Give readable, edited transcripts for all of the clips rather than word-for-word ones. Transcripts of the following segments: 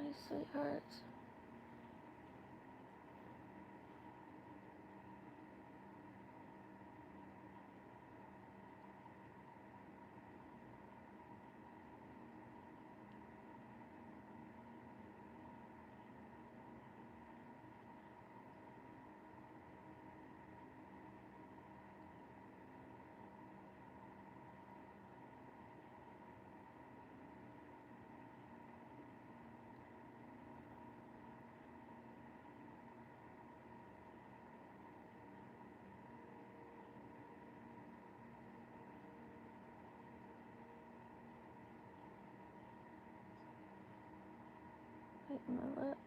Hi, sweetheart. Biting my lip.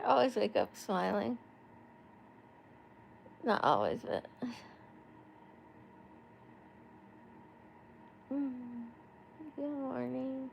always wake up smiling. Not always, but. Good morning.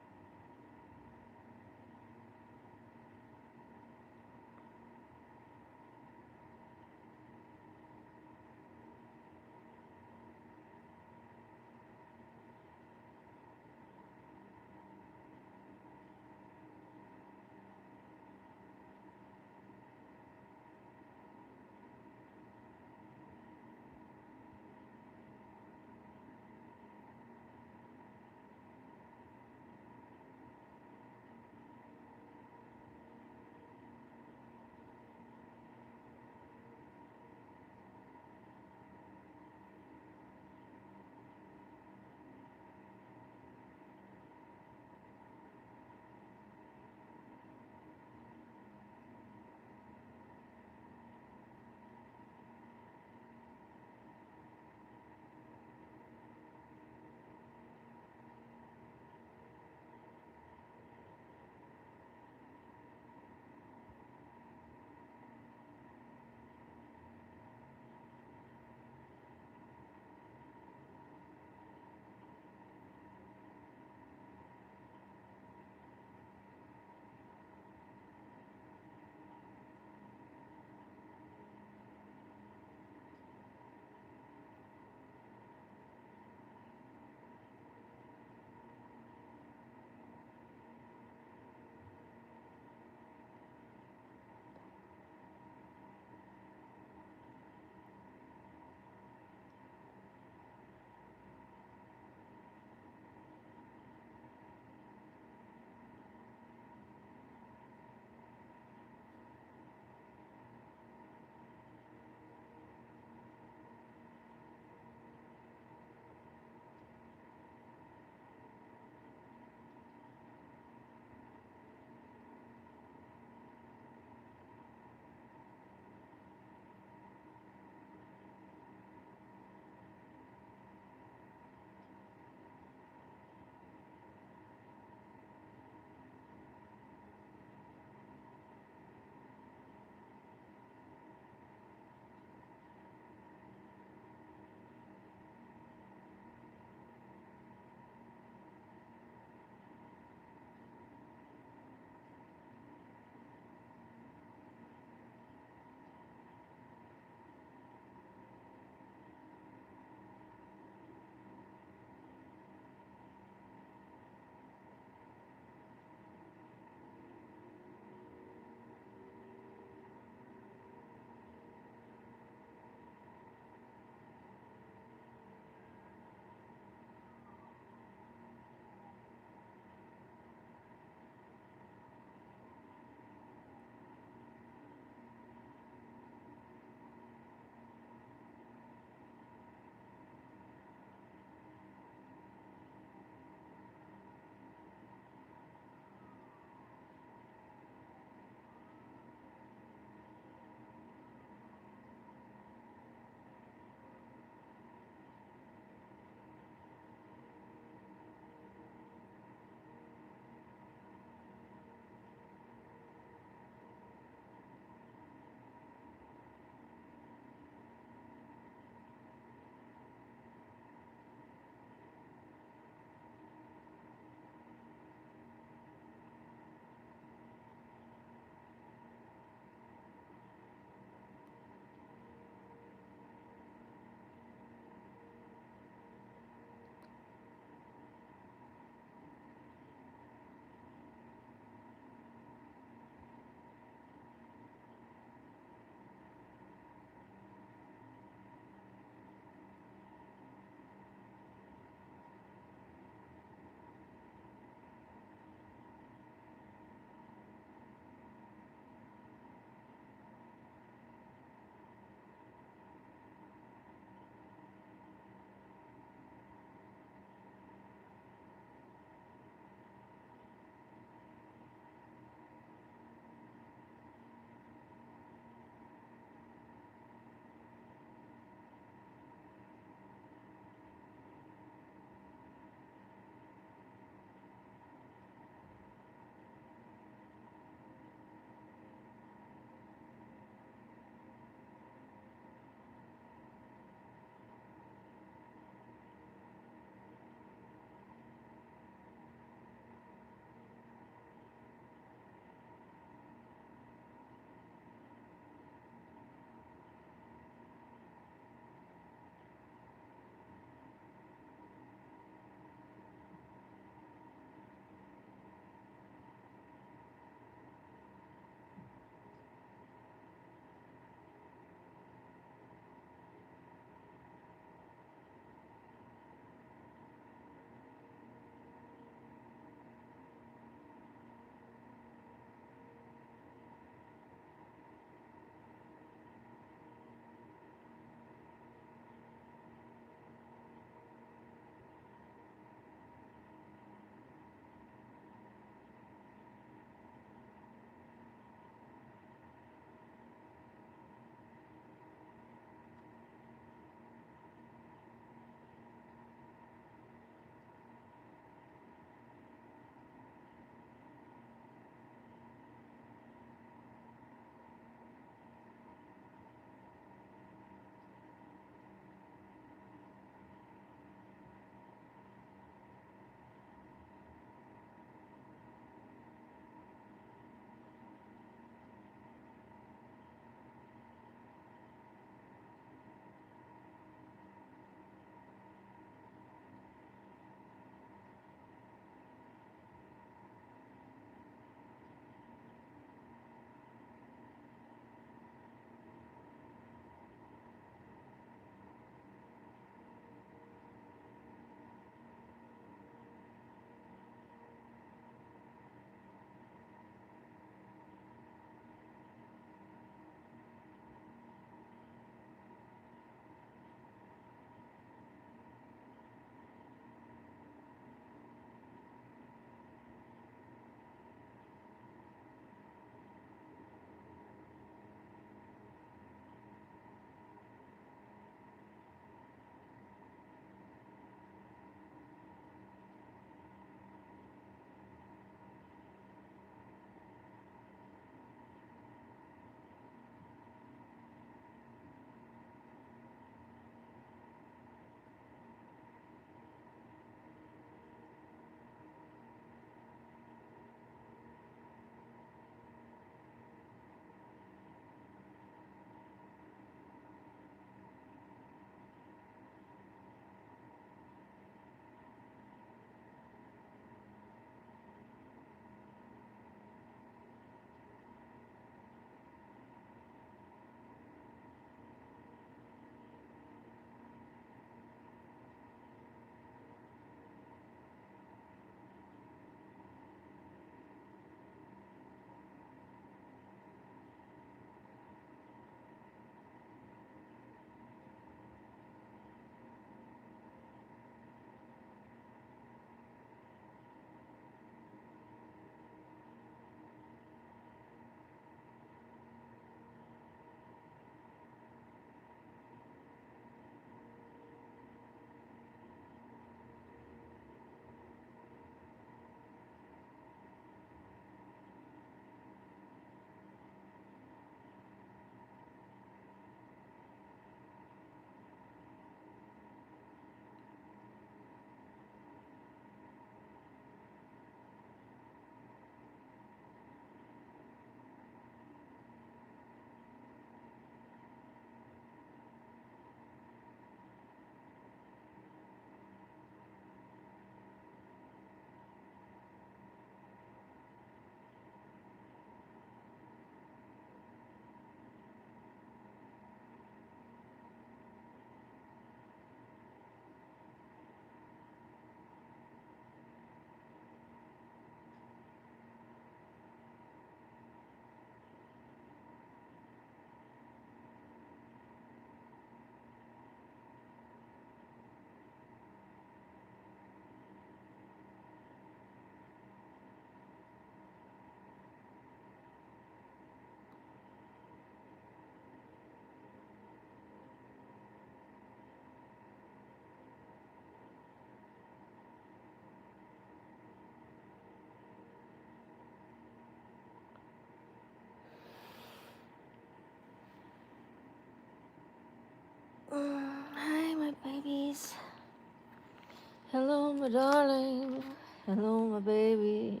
my darling. Hello, my baby.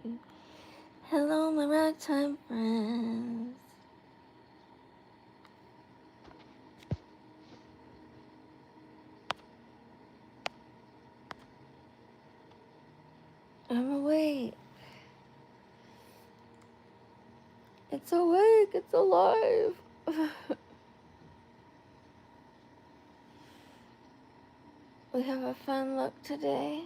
Hello, my ragtime friends. I'm awake. It's awake. It's alive. We have a fun look today.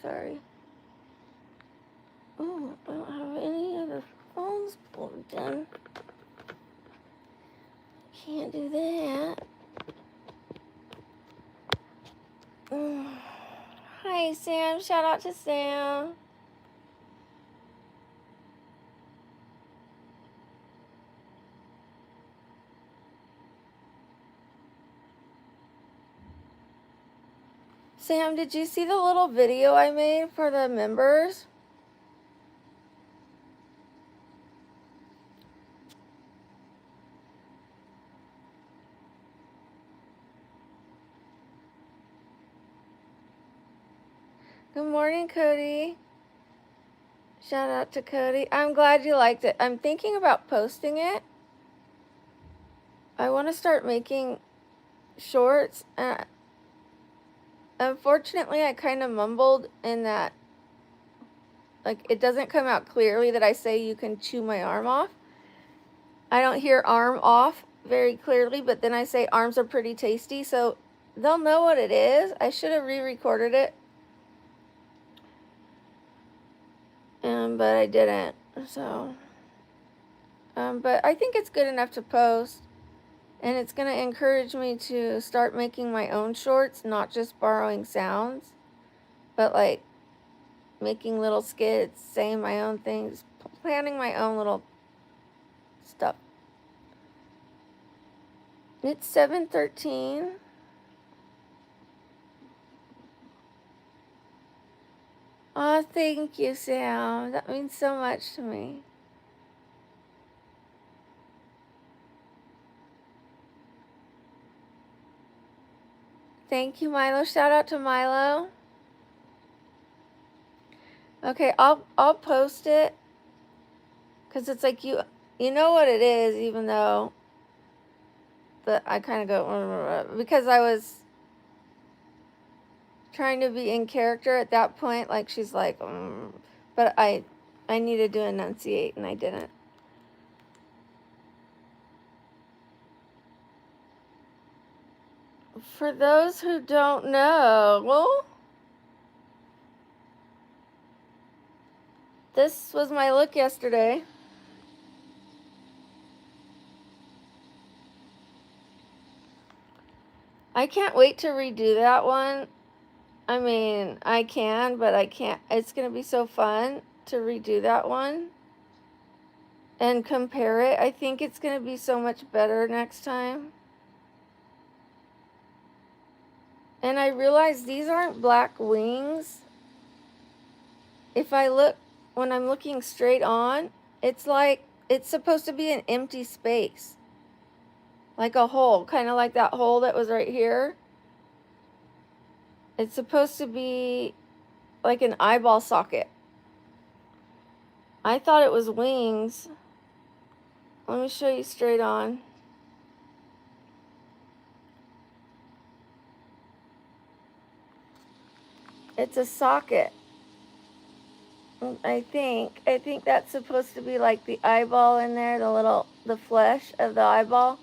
Sorry. Oh, I don't have any other phones plugged in. Can't do that. Hi, Sam. Shout out to Sam. Sam, did you see the little video I made for the members? Good morning, Cody. Shout out to Cody. I'm glad you liked it. I'm thinking about posting it. I want to start making shorts. Unfortunately, I kind of mumbled in that, like, it doesn't come out clearly that I say you can chew my arm off. I don't hear arm off very clearly, but then I say arms are pretty tasty, so they'll know what it is. I should have re-recorded it. But I didn't, so. But I think it's good enough to post. And it's going to encourage me to start making my own shorts, not just borrowing sounds, but like making little skits, saying my own things, planning my own little stuff. It's 7:13. Oh, thank you, Sam. That means so much to me. Thank you, Milo. Shout out to Milo. Okay, I'll post it, because it's like you know what it is, even though that I kind of go because I was trying to be in character at that point. Like, she's like, but I needed to enunciate, and I didn't. For those who don't know, well, this was my look yesterday. I can't wait to redo that one. I mean, I can, but I can't. It's going to be so fun to redo that one and compare it. I think it's going to be so much better next time. And I realized these aren't black wings. If I look, when I'm looking straight on, it's like, it's supposed to be an empty space. Like a hole, kind of like that hole that was right here. It's supposed to be like an eyeball socket. I thought it was wings. Let me show you straight on. It's a socket. I think that's supposed to be like the eyeball in there, the flesh of the eyeball,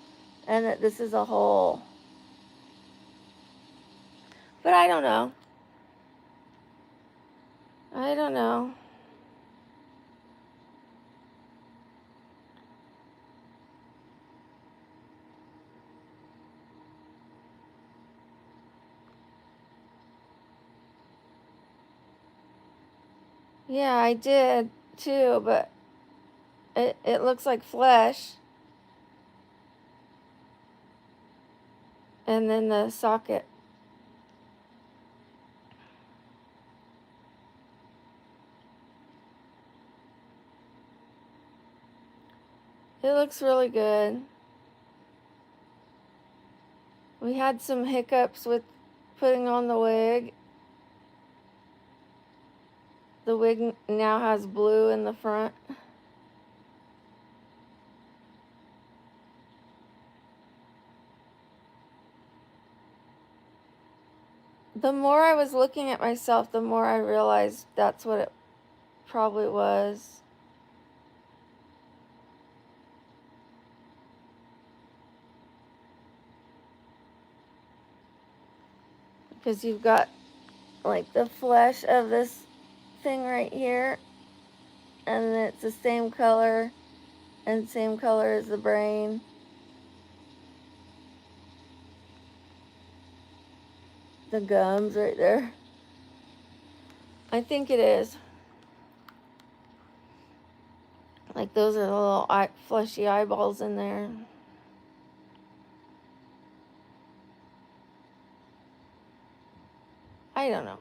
and that this is a hole. But I don't know. I don't know. Yeah, I did too, but it looks like flesh. And then the socket. It looks really good. We had some hiccups with putting on the wig. The wig now has blue in the front. The more I was looking at myself, the more I realized that's what it probably was. Because you've got like the flesh of this thing right here, and it's the same color and same color as the brain. The gums right there. I think it is. Like those are the little fleshy eyeballs in there. I don't know.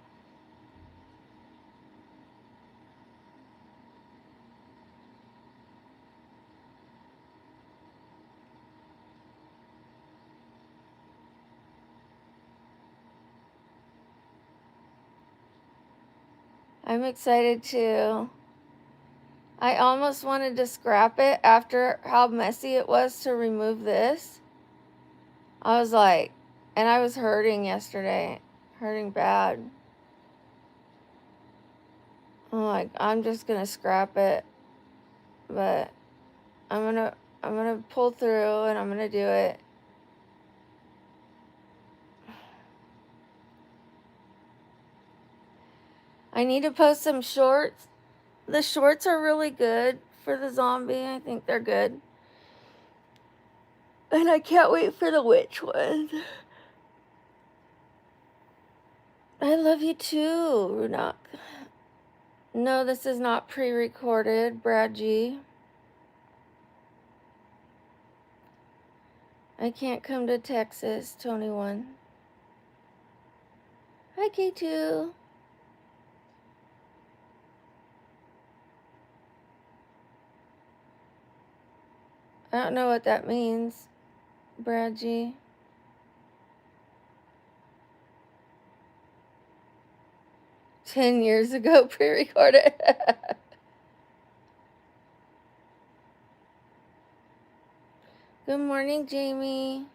I'm excited too. I almost wanted to scrap it after how messy it was to remove this. I was like, and I was hurting yesterday, hurting bad. I'm like, I'm just gonna scrap it, but I'm gonna pull through and I'm gonna do it. I need to post some shorts. The shorts are really good for the zombie. I think they're good. And I can't wait for the witch one. I love you too, Runak. No, this is not pre-recorded, Brad G. I can't come to Texas, Tony 1. Hi, K2. I don't know what that means, Brad G. "10 years ago, pre-recorded." Good morning, Jamie.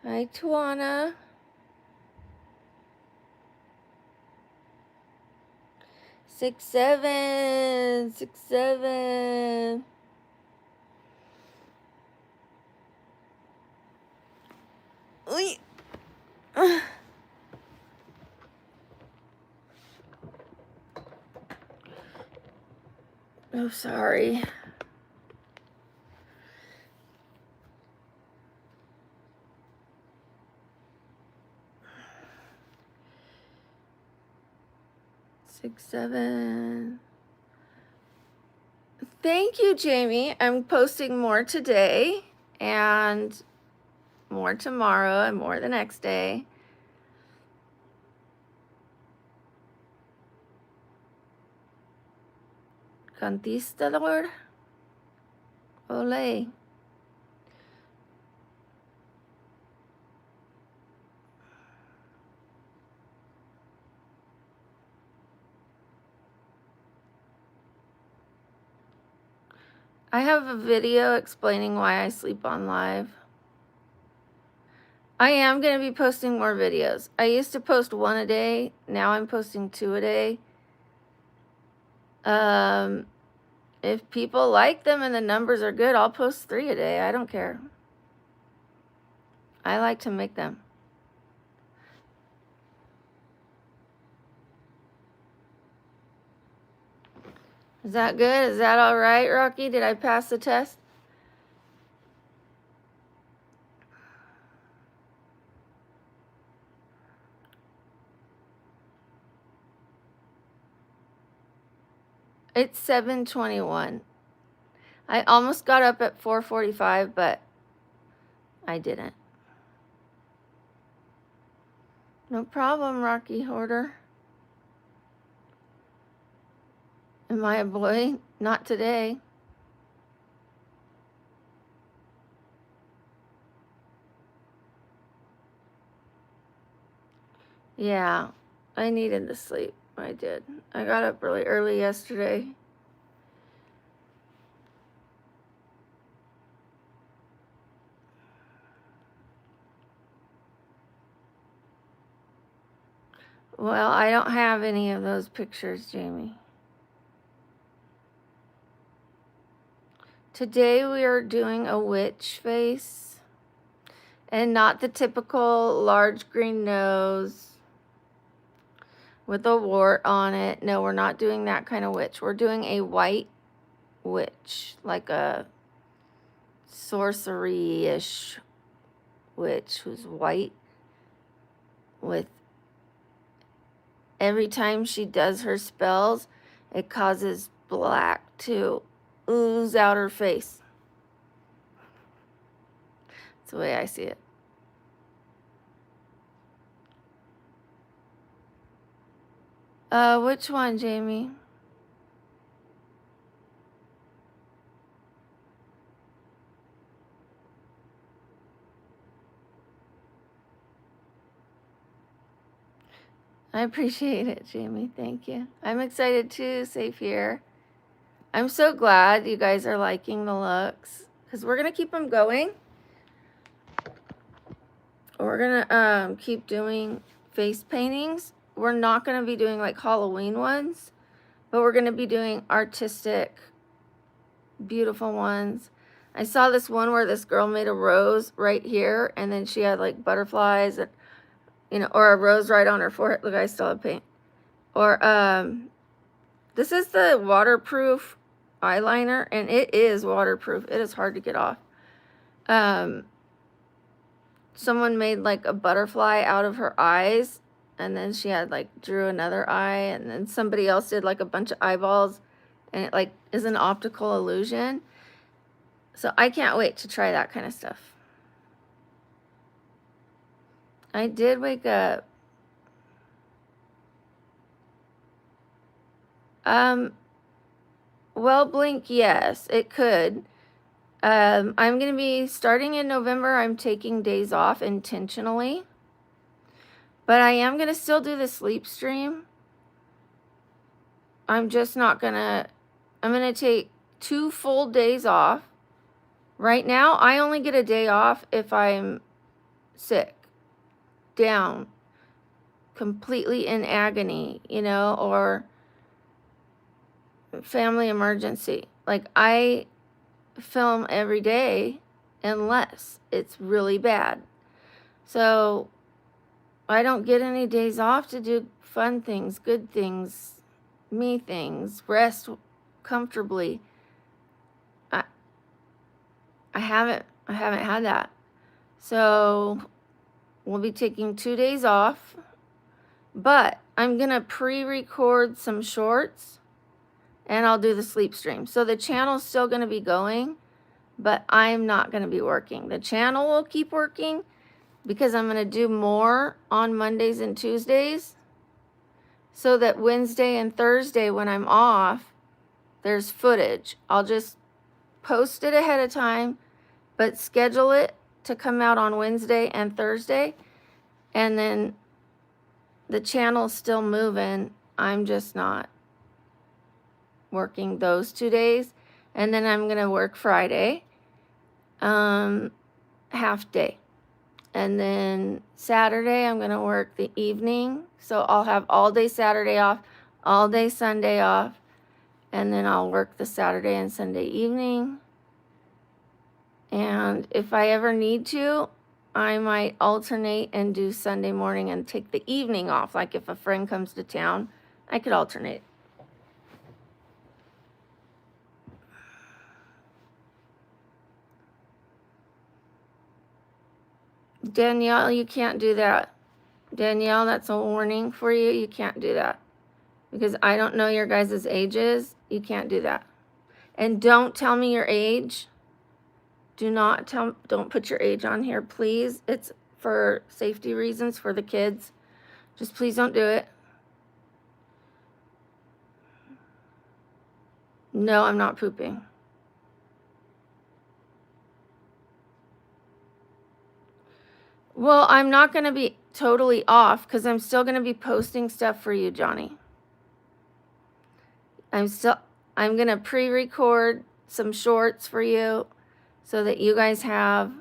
Hi, Tawana. 6-7, 6-7. Oy. Oh, sorry. Six, 7. Thank you, Jamie. I'm posting more today and more tomorrow and more the next day. Conquistador. Ole. I have a video explaining why I sleep on live. I am going to be posting more videos. I used to post 1 a day. Now I'm posting 2 a day. If people like them and the numbers are good, I'll post 3 a day. I don't care. I like to make them. Is that good? Is that all right, Rocky? Did I pass the test? It's 7:21. I almost got up at 4:45, but I didn't. No problem, Rocky Hoarder. Am I a boy? Not today. Yeah, I needed the sleep. I did. I got up really early yesterday. Well, I don't have any of those pictures, Jamie. Today we are doing a witch face, and not the typical large green nose with a wart on it. No, we're not doing that kind of witch. We're doing a white witch, like a sorcery-ish witch who's white, with every time she does her spells, it causes black to ooze out her face. That's the way I see it. Which one, Jamie? I appreciate it, Jamie. Thank you. I'm excited too, safe here. I'm so glad you guys are liking the looks, because we're going to keep them going. We're going to keep doing face paintings. We're not going to be doing like Halloween ones, but we're going to be doing artistic, beautiful ones. I saw this one where this girl made a rose right here, and then she had like butterflies, and, you know, or a rose right on her forehead. Look, I still have paint. Or this is the waterproof eyeliner, and it is waterproof. It is hard to get off. Someone made like a butterfly out of her eyes, and then she had like drew another eye, and then somebody else did like a bunch of eyeballs, and it like is an optical illusion. So I can't wait to try that kind of stuff. I did wake up. Well, blink, yes, it could. I'm going to be starting in November. I'm taking days off intentionally. But I am going to still do the sleep stream. I'm just not going to, I'm going to take 2 full days off. Right now, I only get a day off if I'm sick, down, completely in agony, you know, or family emergency. Like, I film every day unless it's really bad. So I don't get any days off to do fun things, good things, me things, rest comfortably. I haven't had that. So we'll be taking 2 days off, but I'm going to pre-record some shorts and I'll do the sleep stream. So the channel's still going to be going, but I'm not going to be working. The channel will keep working because I'm going to do more on Mondays and Tuesdays, so that Wednesday and Thursday when I'm off, there's footage. I'll just post it ahead of time, but schedule it to come out on Wednesday and Thursday, and then the channel's still moving. I'm just not working those 2 days, and then I'm going to work Friday, half day. And then Saturday, I'm going to work the evening. So I'll have all day Saturday off, all day Sunday off. And then I'll work the Saturday and Sunday evening. And if I ever need to, I might alternate and do Sunday morning and take the evening off. Like if a friend comes to town, I could alternate. Danielle, you can't do that. Danielle, that's a warning for you. You can't do that. Because I don't know your guys' ages. You can't do that. And don't tell me your age. Don't put your age on here, please. It's for safety reasons for the kids. Just please don't do it. No, I'm not pooping. Well, I'm not going to be totally off because I'm still going to be posting stuff for you, Johnny. I'm going to pre-record some shorts for you so that you guys have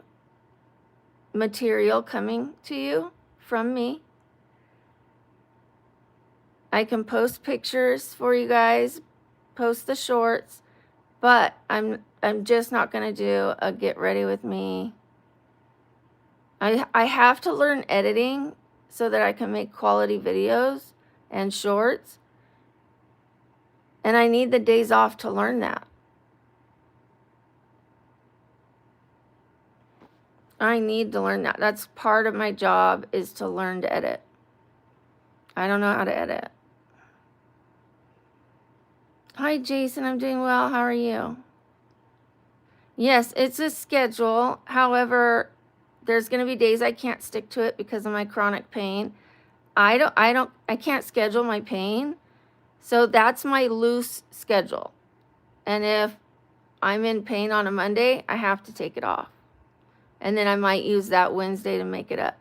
material coming to you from me. I can post pictures for you guys, post the shorts, but I'm just not going to do a get ready with me. I have to learn editing so that I can make quality videos and shorts. And I need the days off to learn that. I need to learn that. That's part of my job, is to learn to edit. I don't know how to edit. Hi, Jason. I'm doing well. How are you? Yes, it's a schedule. However, there's going to be days I can't stick to it because of my chronic pain. I can't schedule my pain. So that's my loose schedule. And if I'm in pain on a Monday, I have to take it off. And then I might use that Wednesday to make it up.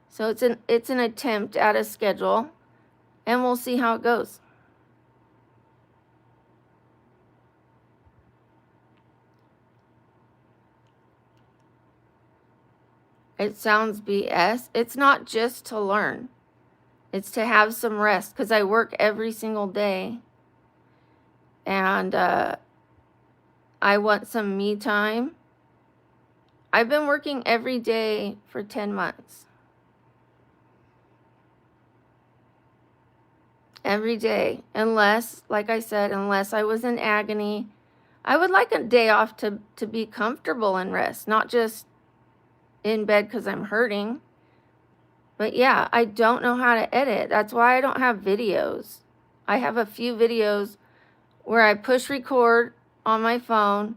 So it's an attempt at a schedule, and we'll see how it goes. It sounds BS. It's not just to learn. It's to have some rest, because I work every single day. And I want some me time. I've been working every day for 10 months. Every day. Unless, like I said, unless I was in agony. I would like a day off to be comfortable and rest, not just in bed because I'm hurting. But yeah, I don't know how to edit. That's why I don't have videos. I have a few videos where I push record on my phone.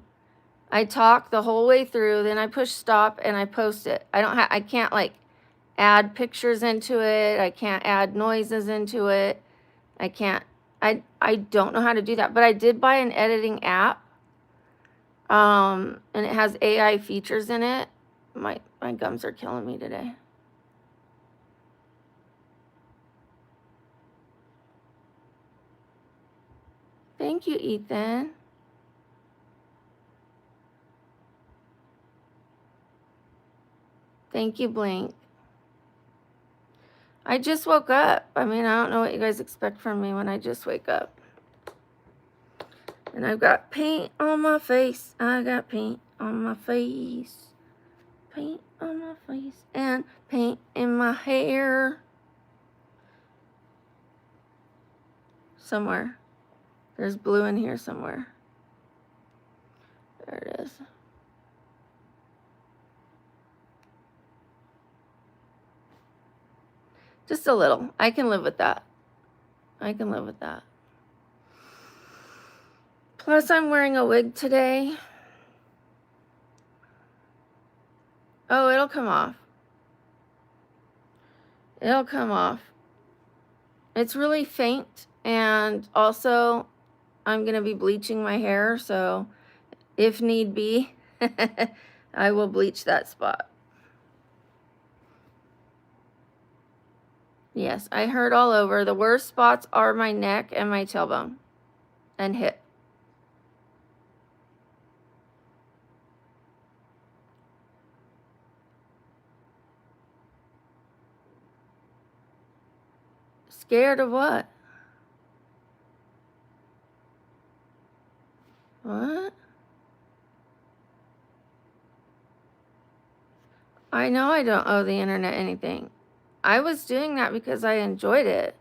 I talk the whole way through, then I push stop and I post it. I can't like add pictures into it. I can't add noises into it. I don't know how to do that. But I did buy an editing app. And it has AI features in it. My gums are killing me today. Thank you, Ethan. Thank you, Blink. I just woke up. I mean, I don't know what you guys expect from me when I just wake up. And I've got paint on my face. I got paint on my face. Paint on my face. And paint in my hair. Somewhere. There's blue in here somewhere. There it is. Just a little. I can live with that. I can live with that. Plus, I'm wearing a wig today. Oh, it'll come off. It'll come off. It's really faint, and also I'm going to be bleaching my hair, so if need be, I will bleach that spot. Yes, I hurt all over. The worst spots are my neck and my tailbone and hip. Scared of what? What? I know I don't owe the internet anything. I was doing that because I enjoyed it.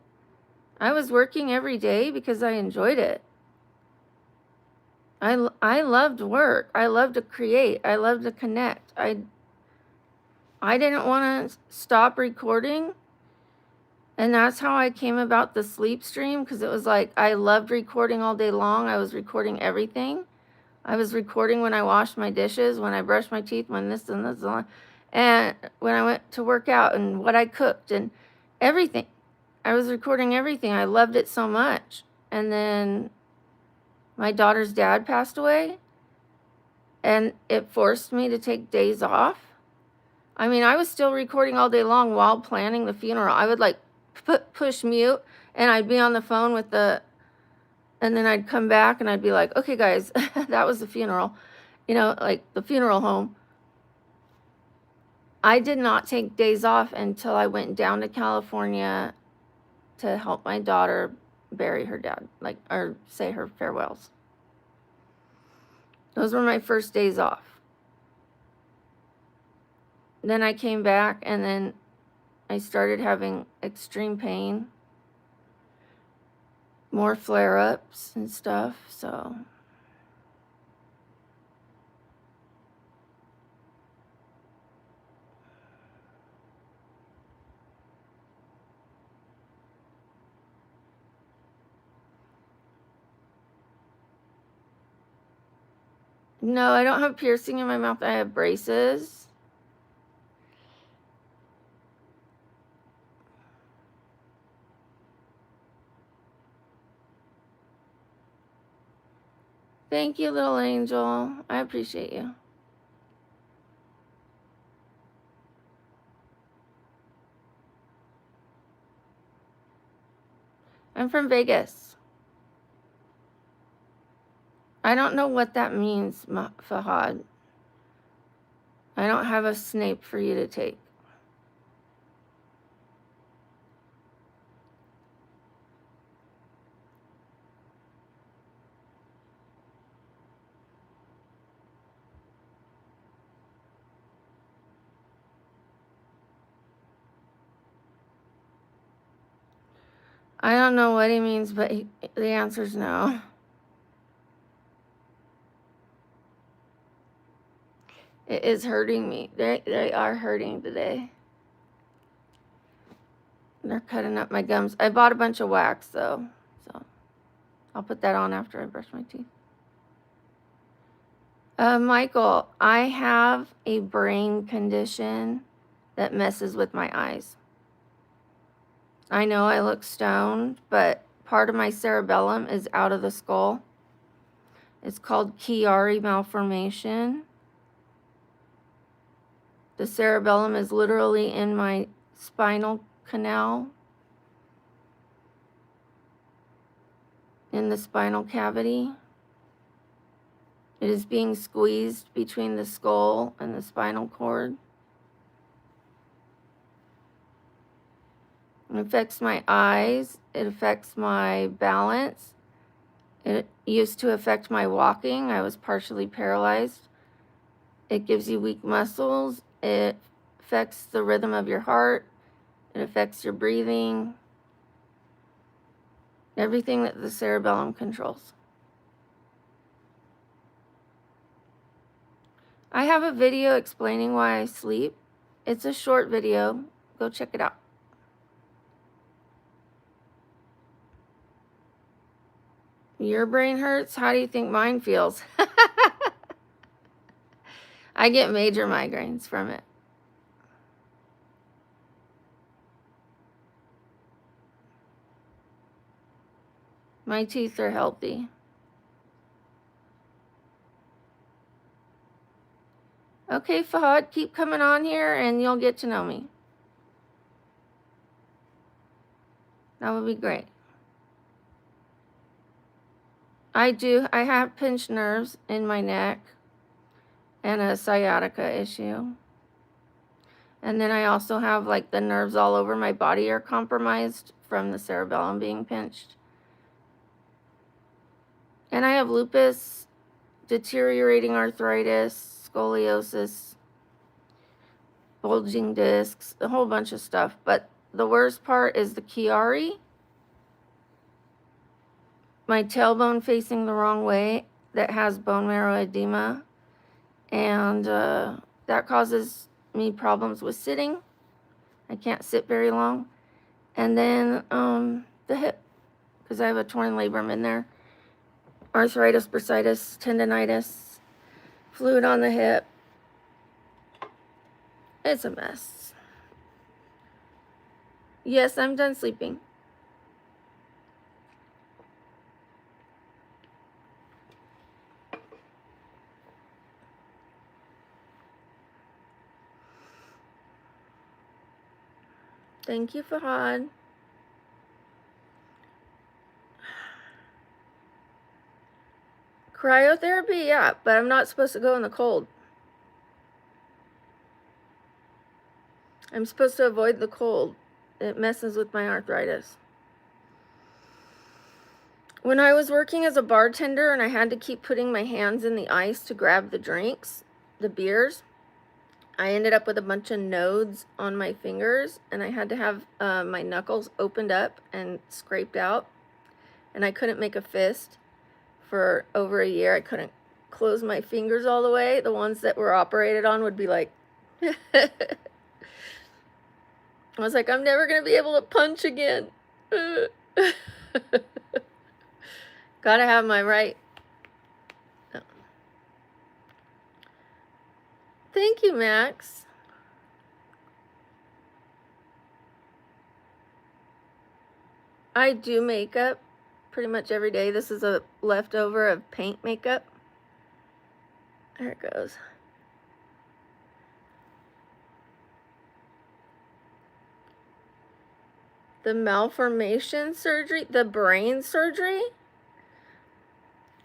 I was working every day because I enjoyed it. I loved work. I loved to create. I loved to connect. I didn't want to stop recording. And that's how I came about the sleep stream, because it was like I loved recording all day long. I was recording everything. I was recording when I washed my dishes, when I brushed my teeth, when this and this and when I went to work out, and what I cooked and everything. I was recording everything. I loved it so much. And then my daughter's dad passed away, and it forced me to take days off. I mean, I was still recording all day long while planning the funeral. I would like push mute, and I'd be on the phone with and then I'd come back and I'd be like, okay guys, that was the funeral, like the funeral home. I did not take days off until I went down to California to help my daughter bury her dad, like, or say her farewells. Those were my first days off. Then I came back, and then I started having extreme pain, more flare-ups and stuff, so. No, I don't have piercing in my mouth. I have braces. Thank you, little angel. I appreciate you. I'm from Vegas. I don't know what that means, Fahad. I don't have a Snape for you to take. I don't know what he means, but the answer is no. It is hurting me. They are hurting today. They're cutting up my gums. I bought a bunch of wax, though, so I'll put that on after I brush my teeth. Michael, I have a brain condition that messes with my eyes. I know I look stoned, but part of my cerebellum is out of the skull. It's called Chiari malformation. The cerebellum is literally in my spinal canal, in the spinal cavity. It is being squeezed between the skull and the spinal cord. It affects my eyes. It affects my balance. It used to affect my walking. I was partially paralyzed. It gives you weak muscles. It affects the rhythm of your heart. It affects your breathing. Everything that the cerebellum controls. I have a video explaining why I sleep. It's a short video. Go check it out. Your brain hurts? How do you think mine feels? I get major migraines from it. My teeth are healthy. Okay, Fahad, keep coming on here and you'll get to know me. That would be great. I have pinched nerves in my neck and a sciatica issue. And then I also have, like, the nerves all over my body are compromised from the cerebellum being pinched. And I have lupus, deteriorating arthritis, scoliosis, bulging discs, a whole bunch of stuff. But the worst part is the Chiari. My tailbone facing the wrong way that has bone marrow edema. And that causes me problems with sitting. I can't sit very long. And then the hip, because I have a torn labrum in there. Arthritis, bursitis, tendonitis, fluid on the hip. It's a mess. Yes, I'm done sleeping. Thank you, Fahad. Cryotherapy, yeah, but I'm not supposed to go in the cold. I'm supposed to avoid the cold. It messes with my arthritis. When I was working as a bartender and I had to keep putting my hands in the ice to grab the drinks, the beers, I ended up with a bunch of nodes on my fingers, and I had to have my knuckles opened up and scraped out, and I couldn't make a fist for over a year. I couldn't close my fingers all the way. The ones that were operated on would be like, I was like, I'm never going to be able to punch again. Gotta have my right. Oh. Thank you, Max. I do makeup pretty much every day. This is a leftover of paint makeup. There it goes. The malformation surgery, the brain surgery.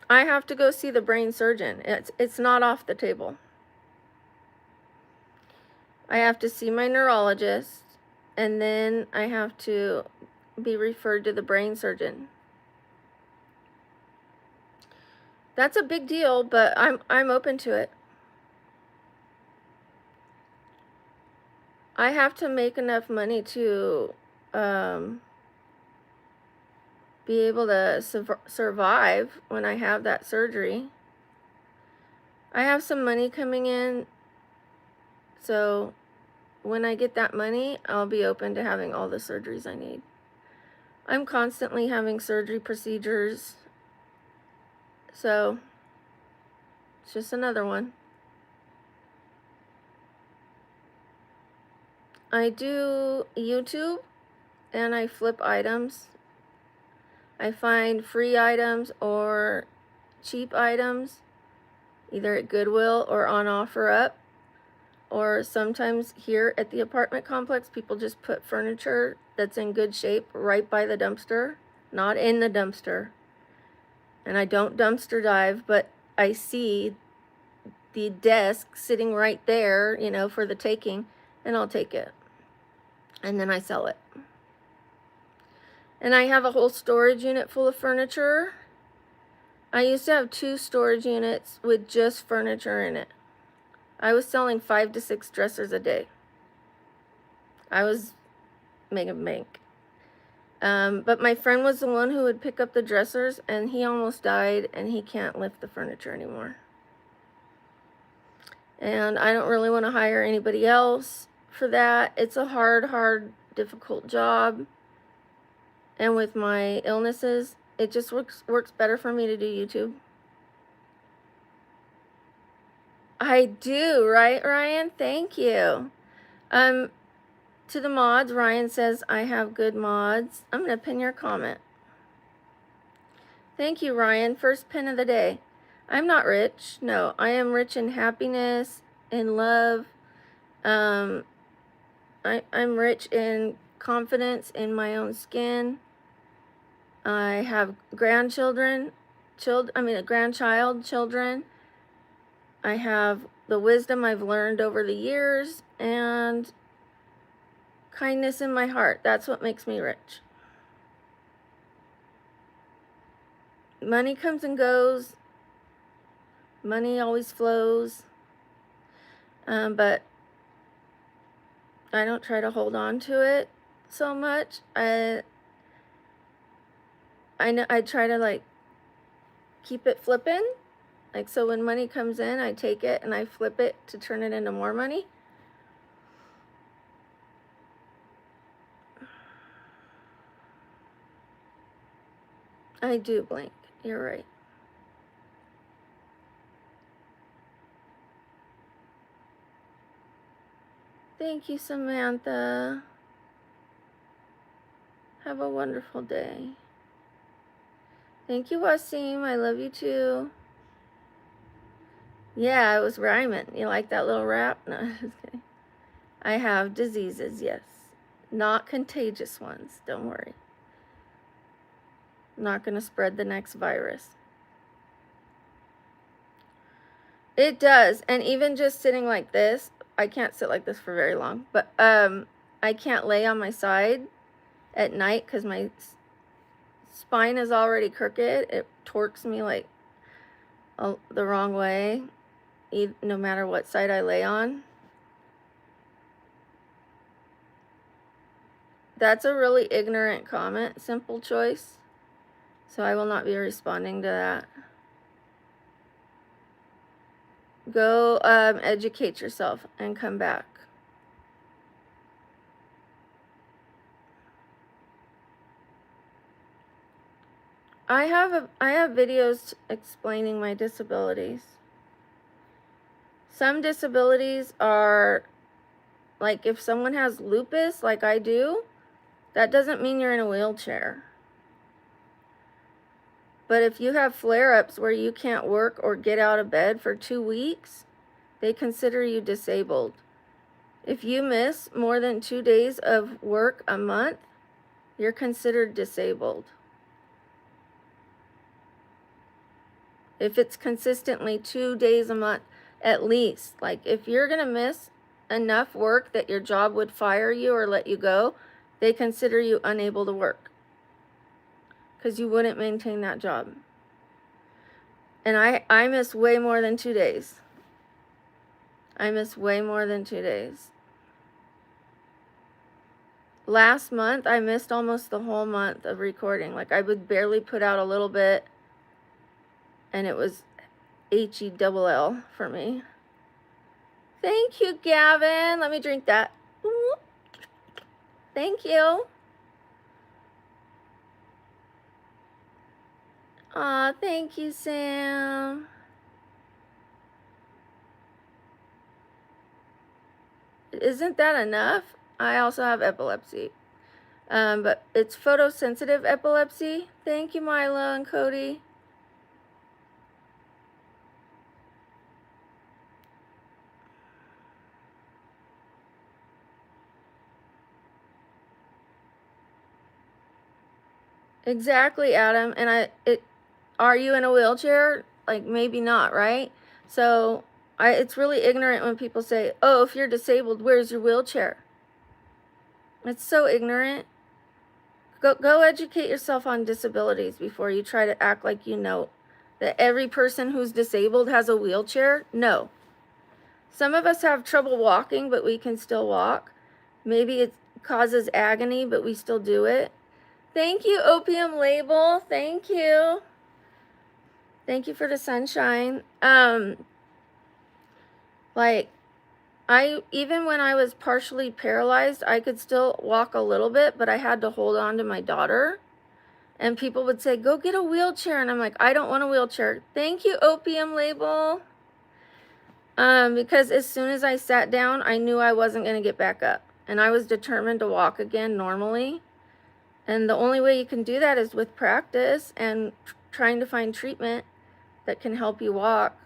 I have to go see the brain surgeon. It's not off the table. I have to see my neurologist, and then I have to be referred to the brain surgeon. That's a big deal, but I'm open to it. I have to make enough money to be able to survive when I have that surgery. I have some money coming in, so when I get that money, I'll be open to having all the surgeries I need. I'm constantly having surgery procedures, so it's just another one. I do YouTube, and I flip items. I find free items or cheap items, either at Goodwill or on OfferUp, or sometimes here at the apartment complex, people just put furniture that's in good shape right by the dumpster, not in the dumpster. And I don't dumpster dive, but I see the desk sitting right there, you know, for the taking, and I'll take it. And then I sell it. And I have a whole storage unit full of furniture. I used to have 2 storage units with just furniture in it. I was selling 5 to 6 dressers a day. I was making bank. But my friend was the one who would pick up the dressers, and he almost died, and he can't lift the furniture anymore. And I don't really want to hire anybody else for that. It's a hard, difficult job. And with my illnesses, it just works better for me to do YouTube. I do, right, Ryan? Thank you. To the mods, Ryan says, I have good mods. I'm going to pin your comment. Thank you, Ryan. First pin of the day. I'm not rich. No, I am rich in happiness, in love. I'm rich in confidence in my own skin. I have grandchildren, children. I have the wisdom I've learned over the years, and kindness in my heart. That's what makes me rich. Money comes and goes. Money always flows. But I don't try to hold on to it so much. I try to like keep it flipping. Like, so when money comes in, I take it and I flip it to turn it into more money. I do blink. You're right. Thank you, Samantha. Have a wonderful day. Thank you, Wasim. I love you too. Yeah, I was rhyming. You like that little rap? No, just kidding. I have diseases, yes. Not contagious ones. Don't worry. I'm not going to spread the next virus. It does. And even just sitting like this, I can't sit like this for very long, but I can't lay on my side at night because my spine is already crooked. It torques me like the wrong way, no matter what side I lay on. That's a really ignorant comment, simple choice. So I will not be responding to that. Go educate yourself and come back. I have videos explaining my disabilities. Some disabilities are like if someone has lupus like I do, that doesn't mean you're in a wheelchair. But if you have flare-ups where you can't work or get out of bed for 2 weeks, they consider you disabled. If you miss more than 2 days of work a month, you're considered disabled. If it's consistently 2 days a month, at least. Like if you're gonna miss enough work that your job would fire you or let you go, they consider you unable to work because you wouldn't maintain that job. And I miss way more than 2 days. I miss way more than 2 days. Last month, I missed almost the whole month of recording. Like I would barely put out a little bit, and it was HELL for me. Thank you, Gavin. Let me drink that. Thank you. Aw, thank you, Sam. Isn't that enough? I also have epilepsy. But it's photosensitive epilepsy. Thank you, Milo and Cody. Exactly, Adam. And are you in a wheelchair? Like maybe not, right? So it's really ignorant when people say, "Oh, if you're disabled, where's your wheelchair?" It's so ignorant. Go educate yourself on disabilities before you try to act like you know that every person who's disabled has a wheelchair. No. Some of us have trouble walking, but we can still walk. Maybe it causes agony, but we still do it. Thank you, Opium Label. Thank you. Thank you for the sunshine. Like, even when I was partially paralyzed, I could still walk a little bit, but I had to hold on to my daughter. And people would say, go get a wheelchair. And I'm like, I don't want a wheelchair. Thank you, Opium Label. Because as soon as I sat down, I knew I wasn't going to get back up. And I was determined to walk again normally. And the only way you can do that is with practice and trying to find treatment that can help you walk.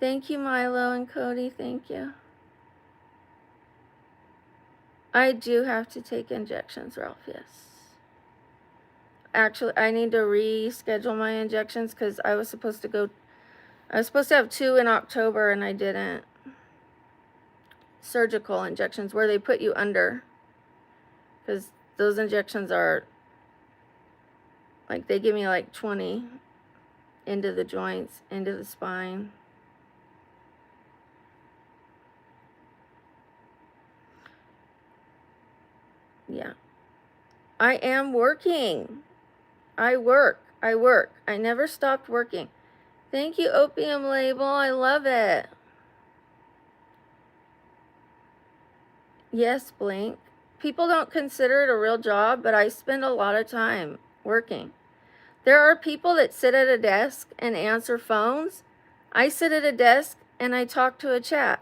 Thank you, Milo and Cody. Thank you. I do have to take injections, Ralph, yes. Actually, I need to reschedule my injections because I was supposed to have 2 in October and I didn't. Surgical injections where they put you under. Because those injections are, like, they give me like 20 into the joints, into the spine. Yeah. I am working. I work. I never stopped working. Thank you, Opium Label. I love it. Yes, Blink. People don't consider it a real job, but I spend a lot of time working. There are people that sit at a desk and answer phones. I sit at a desk and I talk to a chat.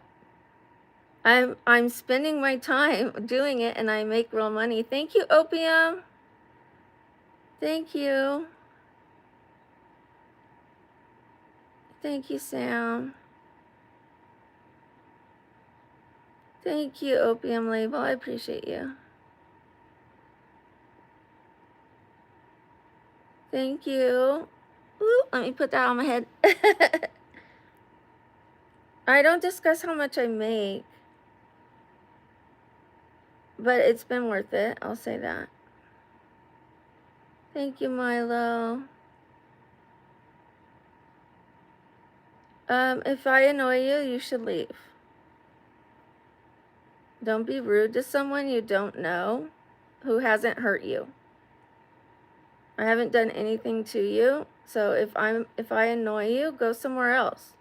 I'm spending my time doing it and I make real money. Thank you, Opium. Thank you. Thank you, Sam. Thank you, Opium Label. I appreciate you. Thank you. Ooh, let me put that on my head. I don't discuss how much I make, but it's been worth it. I'll say that. Thank you, Milo. If I annoy you, you should leave. Don't be rude to someone you don't know who hasn't hurt you. I haven't done anything to you, so if I annoy you, go somewhere else.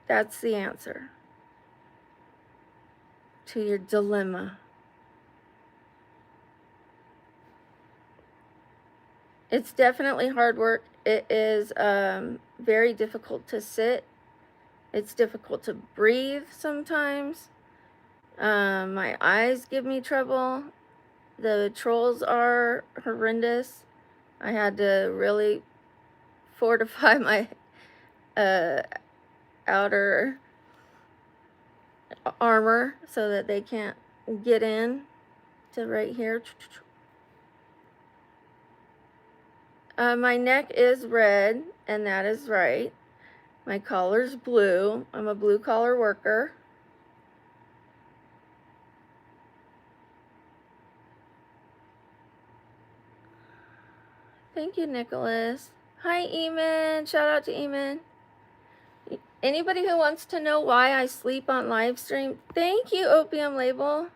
That's the answer to your dilemma. It's definitely hard work. It is very difficult to sit. It's difficult to breathe sometimes. My eyes give me trouble. The trolls are horrendous. I had to really fortify my outer armor so that they can't get in to right here. My neck is red, and that is right. My collar's blue. I'm a blue collar worker. Thank you, Nicholas. Hi, Eamon. Shout out to Eamon. Anybody who wants to know why I sleep on live stream, thank you, Opium Label.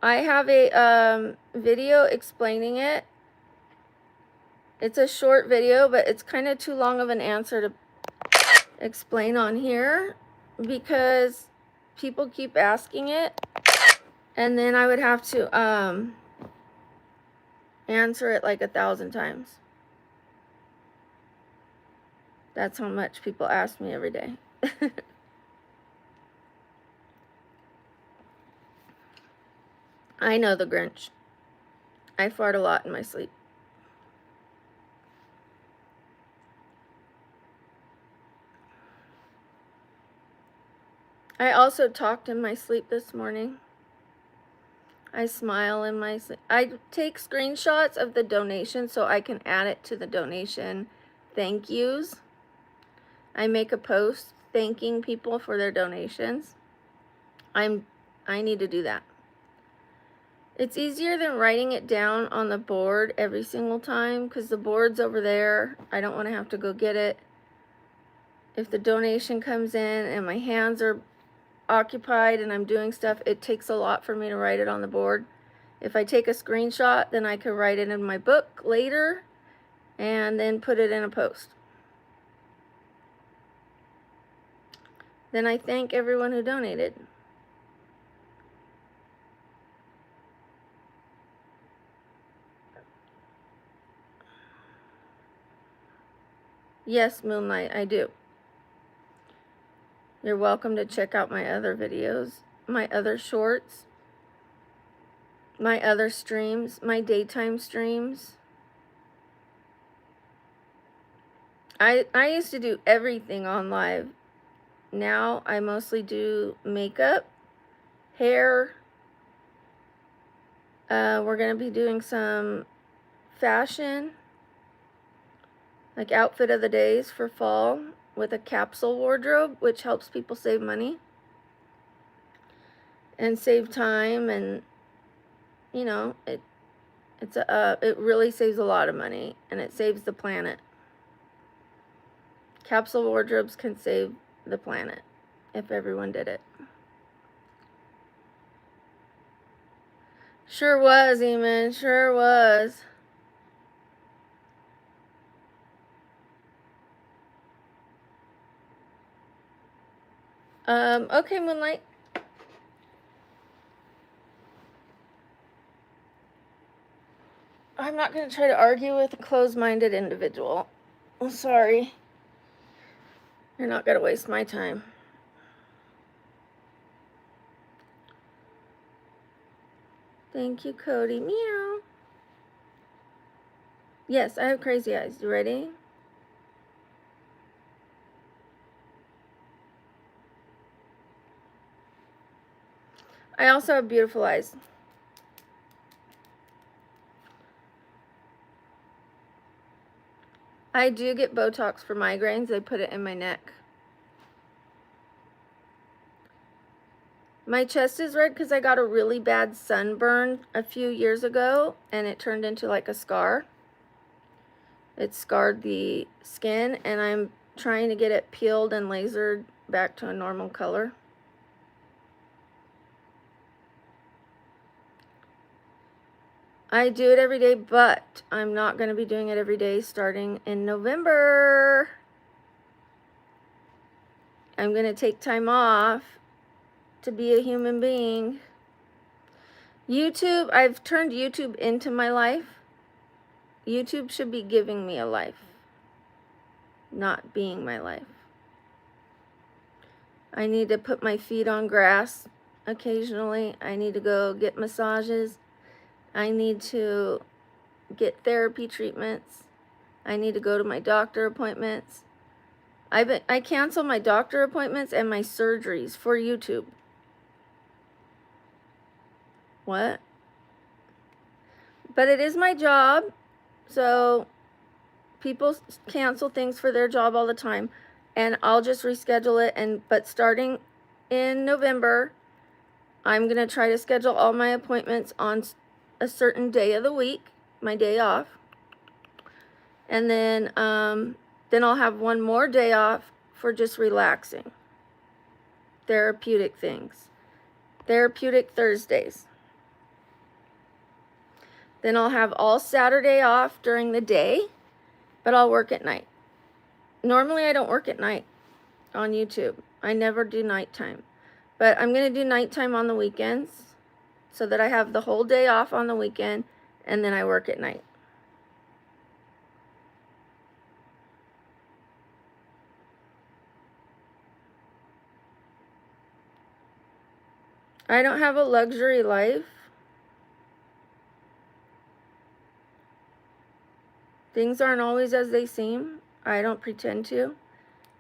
I have a video explaining it. It's a short video, but it's kind of too long of an answer to explain on here because people keep asking it, and then I would have to answer it like 1,000 times. That's how much people ask me every day. I know the Grinch. I fart a lot in my sleep. I also talked in my sleep this morning. I smile in my sleep. I take screenshots of the donation so I can add it to the donation thank yous. I make a post thanking people for their donations. I need to do that. It's easier than writing it down on the board every single time because the board's over there. I don't want to have to go get it. If the donation comes in and my hands are occupied and I'm doing stuff, it takes a lot for me to write it on the board. If I take a screenshot, then I can write it in my book later and then put it in a post. Then I thank everyone who donated. Yes, Moonlight, I do. You're welcome to check out my other videos, my other shorts, my other streams, my daytime streams. I used to do everything on live. Now I mostly do makeup, hair. We're going to be doing some fashion, like outfit of the days for fall with a capsule wardrobe, which helps people save money and save time, and you know, it really saves a lot of money and it saves the planet. Capsule wardrobes can save the planet if everyone did it. Sure was, Eamon. Sure was. Okay, Moonlight. I'm not going to try to argue with a closed-minded individual. I'm sorry. You're not going to waste my time. Thank you, Cody. Meow. Yes, I have crazy eyes. You ready? I also have beautiful eyes. I do get Botox for migraines. They put it in my neck. My chest is red because I got a really bad sunburn a few years ago and it turned into like a scar. It scarred the skin and I'm trying to get it peeled and lasered back to a normal color. I do it every day, but I'm not going to be doing it every day starting in November. I'm going to take time off to be a human being. YouTube, I've turned YouTube into my life. YouTube should be giving me a life, not being my life. I need to put my feet on grass occasionally. I need to go get massages. I need to get therapy treatments. I need to go to my doctor appointments. I cancel my doctor appointments and my surgeries for YouTube. What? But it is my job, so people cancel things for their job all the time, and I'll just reschedule it. But starting in November, I'm going to try to schedule all my appointments on a certain day of the week, my day off. And then I'll have one more day off for just relaxing. Therapeutic things. Therapeutic Thursdays. Then I'll have all Saturday off during the day, but I'll work at night. Normally I don't work at night on YouTube. I never do nighttime. But I'm going to do nighttime on the weekends so that I have the whole day off on the weekend and then I work at night. I don't have a luxury life. Things aren't always as they seem. I don't pretend to.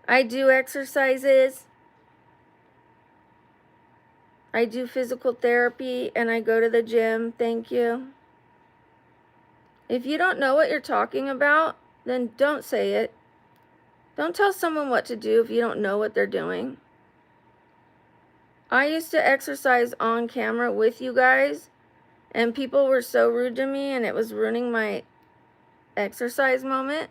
I do exercises. I do physical therapy and I go to the gym. Thank you. If you don't know what you're talking about, then don't say it. Don't tell someone what to do if you don't know what they're doing. I used to exercise on camera with you guys, and people were so rude to me, and it was ruining my exercise moment.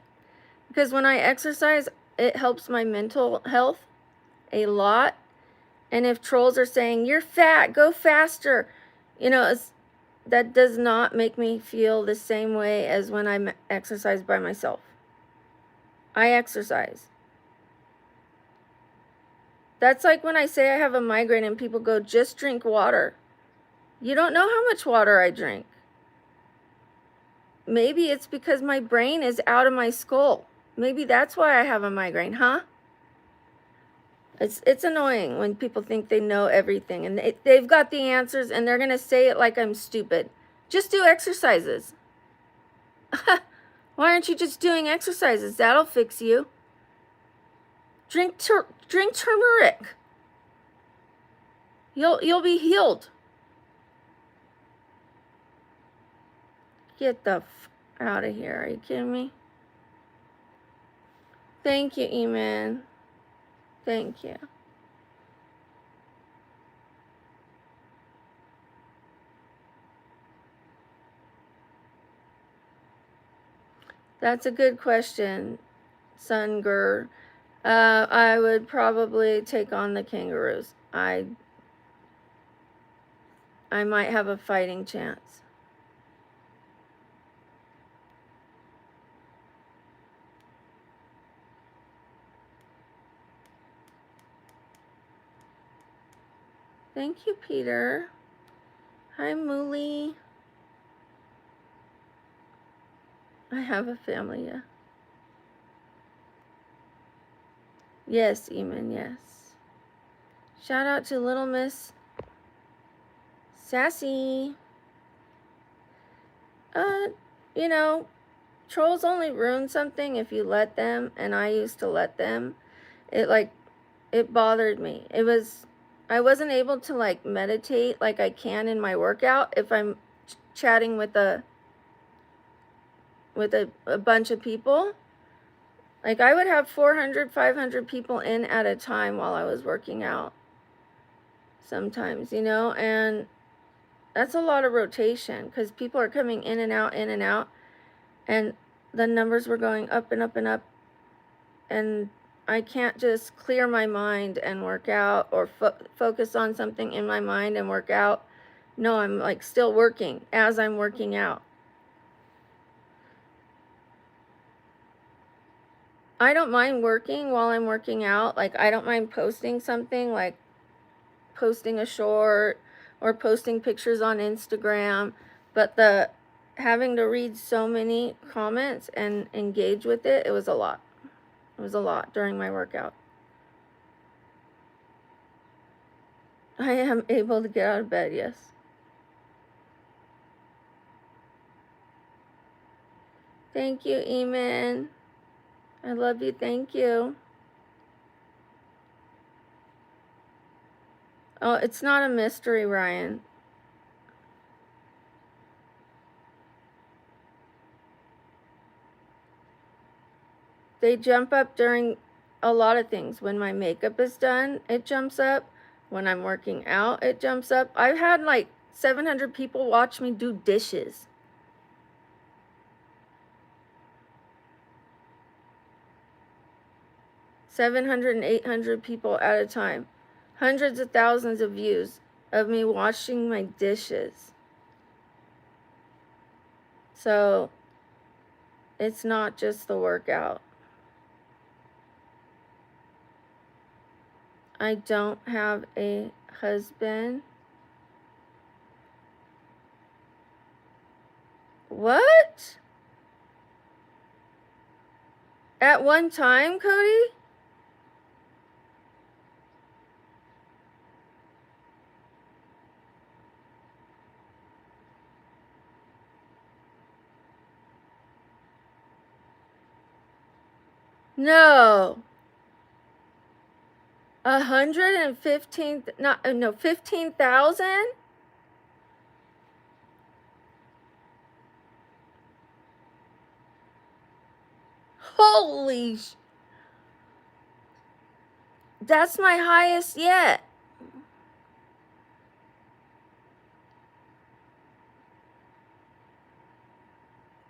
Because when I exercise, it helps my mental health a lot. And if trolls are saying, "You're fat, go faster," you know, that does not make me feel the same way as when I exercise by myself. I exercise. That's like when I say I have a migraine and people go, "Just drink water." You don't know how much water I drink. Maybe it's because my brain is out of my skull. Maybe that's why I have a migraine, huh? It's annoying when people think they know everything and they've got the answers and they're going to say it like I'm stupid. Just do exercises. Why aren't you just doing exercises? That'll fix you. Drink turmeric. You'll be healed. Get the out of here. Are you kidding me? Thank you, E-Man. Thank you. That's a good question, Sunger. I would probably take on the kangaroos. I might have a fighting chance. Thank you, Peter. Hi, Mooly. I have a family, yeah. Yes, Eamon, yes. Shout out to Little Miss Sassy. You know, trolls only ruin something if you let them, and I used to let them. It bothered me. I wasn't able to like meditate like I can in my workout if I'm chatting with a bunch of people. Like I would have 400, 500 people in at a time while I was working out. sometimes, you know, and that's a lot of rotation because people are coming in and out, and the numbers were going up and up and up, and I can't just clear my mind and work out, or focus on something in my mind and work out. No, I'm like still working as I'm working out. I don't mind working while I'm working out. Like, I don't mind posting something, like posting a short or posting pictures on Instagram, but the having to read so many comments and engage with it, it was a lot. It was a lot during my workout. I am able to get out of bed, yes. Thank you, Eamon. I love you. Thank you. Oh, it's not a mystery, Ryan. They jump up during a lot of things. When my makeup is done, it jumps up. When I'm working out, it jumps up. I've had like 700 people watch me do dishes. 700 and 800 people at a time. Hundreds of thousands of views of me washing my dishes. So it's not just the workout. I don't have a husband. What? At one time, Cody? No. 115, no, 15,000? Holy that's my highest yet.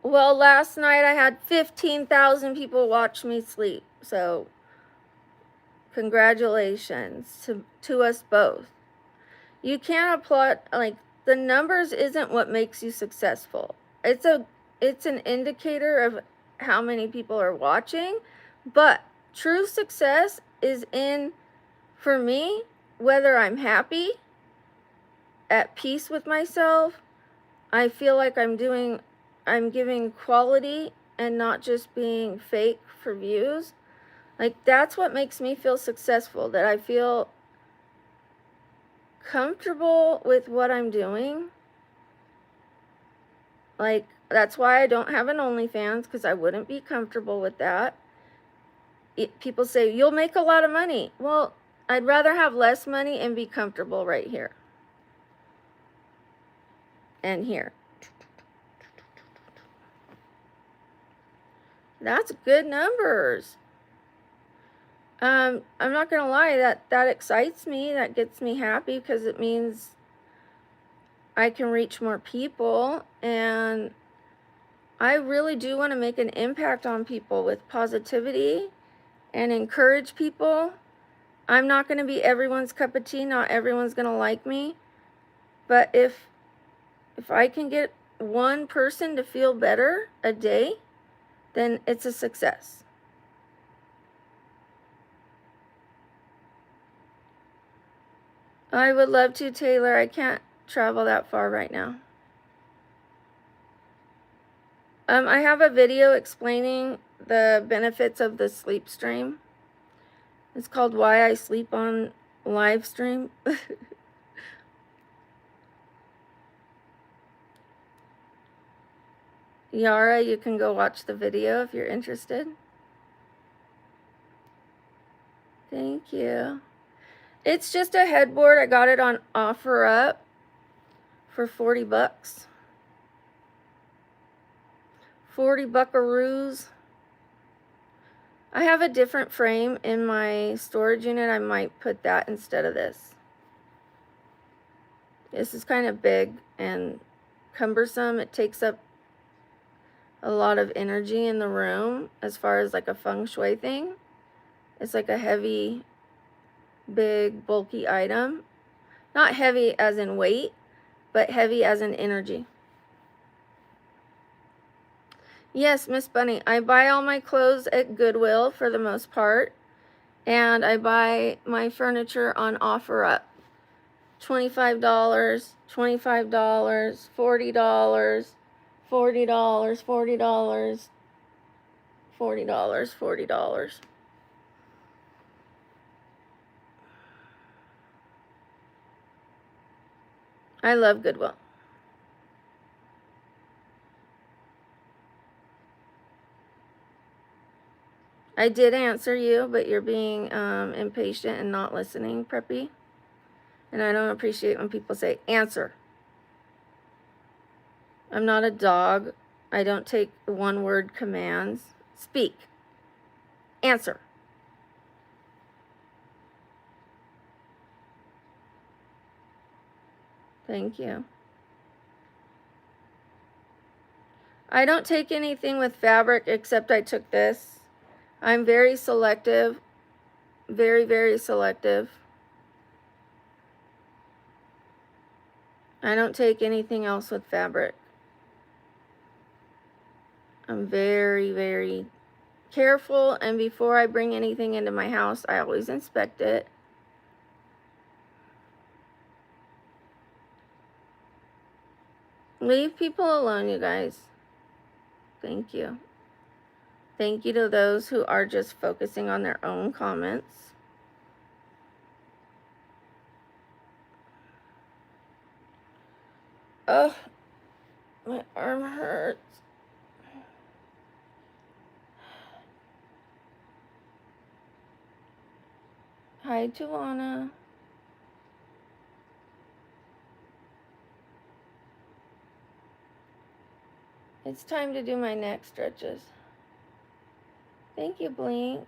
Well, last night I had 15,000 people watch me sleep. So congratulations to us both. You can't applaud, like, the numbers isn't what makes you successful. It's an indicator of how many people are watching, but true success is in, for me, whether I'm happy, at peace with myself, I feel like I'm giving quality and not just being fake for views. Like, that's what makes me feel successful, that I feel comfortable with what I'm doing. Like, that's why I don't have an OnlyFans, because I wouldn't be comfortable with that. People say, you'll make a lot of money. Well, I'd rather have less money and be comfortable right here. And here. That's good numbers. I'm not gonna lie, that excites me. That gets me happy, because it means I can reach more people, and I really do want to make an impact on people with positivity and encourage people. I'm not going to be everyone's cup of tea. Not everyone's going to like me. But if I can get one person to feel better a day, then it's a success. I would love to, Taylor. I can't travel that far right now. I have a video explaining the benefits of the sleep stream. It's called Why I Sleep on Live Stream. Yara, you can go watch the video if you're interested. Thank you. It's just a headboard. I got it on OfferUp for 40 bucks. 40 buckaroos. I have a different frame in my storage unit. I might put that instead of this. This is kind of big and cumbersome. It takes up a lot of energy in the room as far as like a feng shui thing. It's like a heavy, big, bulky item. Not heavy as in weight, but heavy as in energy. Yes, Miss Bunny, I buy all my clothes at Goodwill for the most part, and I buy my furniture on OfferUp. $25, $25, $40, $40, $40, $40, $40. I love Goodwill. I did answer you, but you're being impatient and not listening, Preppy. And I don't appreciate when people say, answer. I'm not a dog. I don't take one-word commands. Speak. Answer. Thank you. I don't take anything with fabric except I took this. I'm very selective. Very, very selective. I don't take anything else with fabric. I'm very, very careful, and before I bring anything into my house, I always inspect it. Leave people alone, you guys. Thank you. Thank you to those who are just focusing on their own comments. Oh, my arm hurts. Hi, Joanna. It's time to do my neck stretches. Thank you, Blink.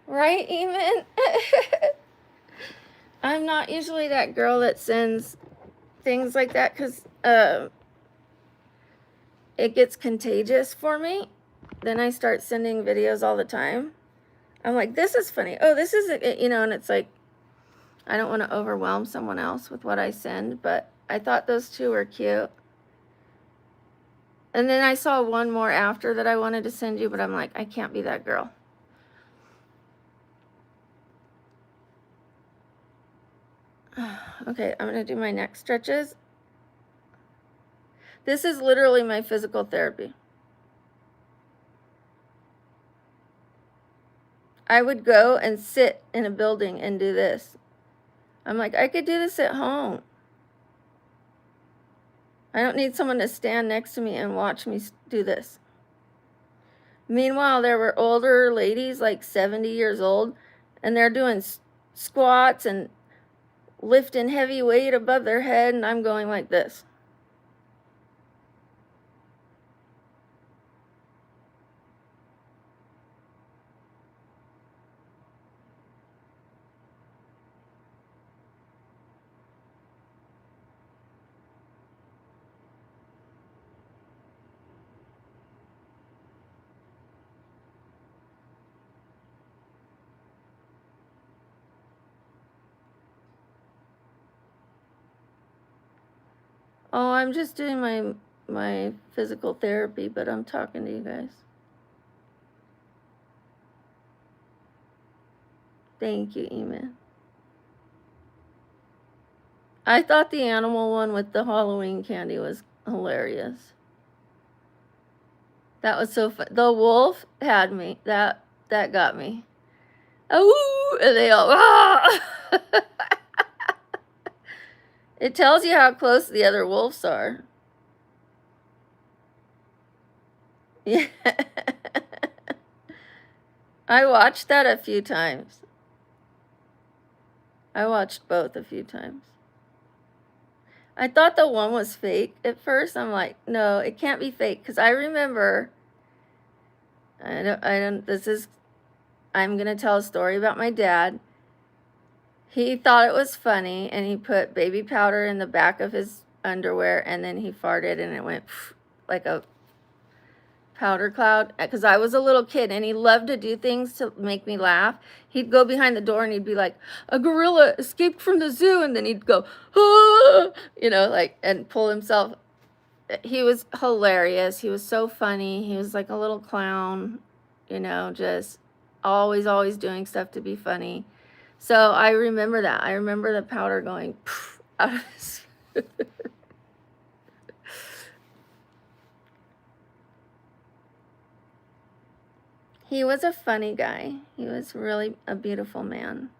Right, Eamon? I'm not usually that girl that sends things like that because it gets contagious for me. Then I start sending videos all the time. I'm like, this is funny. Oh, this is, and it's like, I don't want to overwhelm someone else with what I send, but I thought those two were cute. And then I saw one more after that I wanted to send you, but I'm like, I can't be that girl. Okay, I'm going to do my neck stretches. This is literally my physical therapy. I would go and sit in a building and do this. I'm like, I could do this at home. I don't need someone to stand next to me and watch me do this. Meanwhile, there were older ladies, like 70 years old, and they're doing squats and lifting heavy weight above their head, and I'm going like this. Oh, I'm just doing my physical therapy, but I'm talking to you guys. Thank you, Eamon. I thought the animal one with the Halloween candy was hilarious. That was so fun. The wolf had me. That got me. Oh, and they all, ah! It tells you how close the other wolves are. Yeah. I watched that a few times. I watched both a few times. I thought the one was fake at first. I'm like, no, it can't be fake, because I remember, I'm gonna tell a story about my dad. He thought it was funny, and he put baby powder in the back of his underwear, and then he farted, and it went like a powder cloud. Because I was a little kid, and he loved to do things to make me laugh. He'd go behind the door, and he'd be like, "A gorilla escaped from the zoo," and then he'd go, "Ah!" Like, and pull himself. He was hilarious. He was so funny. He was like a little clown, just always doing stuff to be funny. So I remember that. I remember the powder going out of his. He was a funny guy. He was really a beautiful man.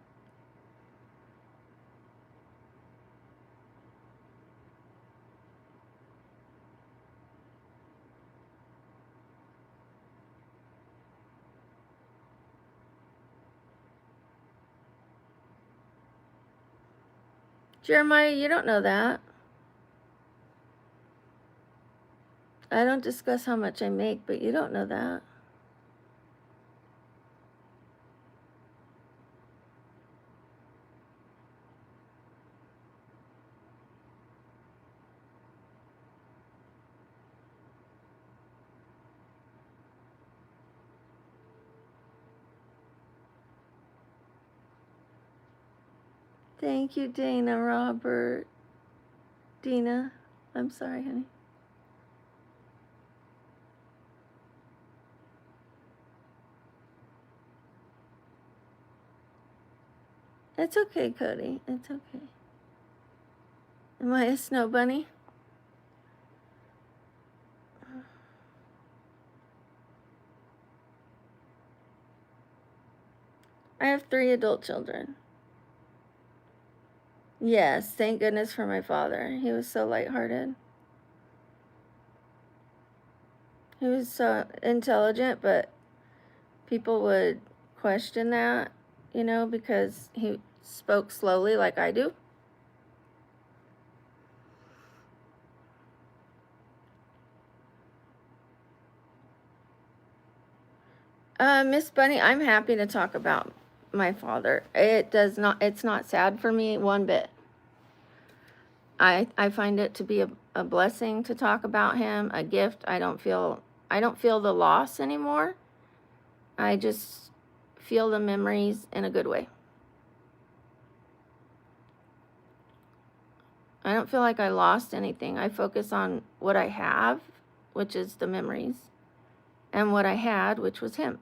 Jeremiah, you don't know that. I don't discuss how much I make, but you don't know that. Thank you, Dana, Robert. Dina, I'm sorry, honey. It's okay, Cody. It's okay. Am I a snow bunny? I have 3 adult children. Yes, thank goodness for my father. He was so lighthearted. He was so intelligent, but people would question that, because he spoke slowly like I do. Miss Bunny, I'm happy to talk about my father. It's not sad for me one bit. I find it to be a blessing to talk about him, a gift. I don't feel the loss anymore. I just feel the memories in a good way. I don't feel like I lost anything. I focus on what I have, which is the memories, and what I had, which was him.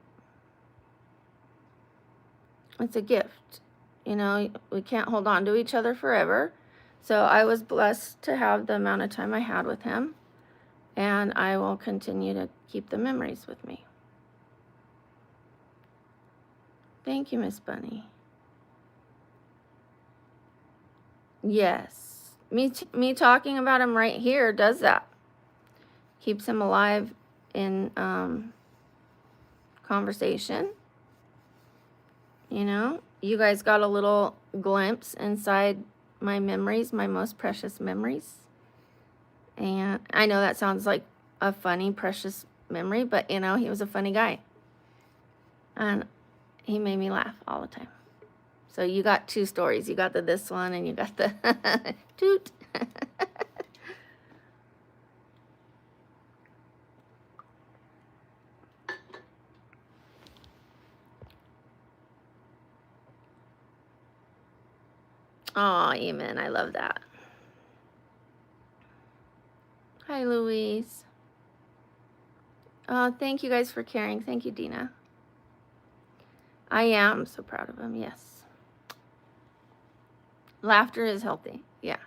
It's a gift. We can't hold on to each other forever. So I was blessed to have the amount of time I had with him, and I will continue to keep the memories with me. Thank you, Miss Bunny. Yes. Me talking about him right here does that. Keeps him alive in conversation. You guys got a little glimpse inside my memories, my most precious memories. And I know that sounds like a funny, precious memory, but he was a funny guy. And he made me laugh all the time. So you got 2 stories. You got this one, and you got the toot. Oh, amen. I love that. Hi, Louise. Oh, thank you guys for caring. Thank you, Dina. I am so proud of him. Yes. Laughter is healthy. Yeah.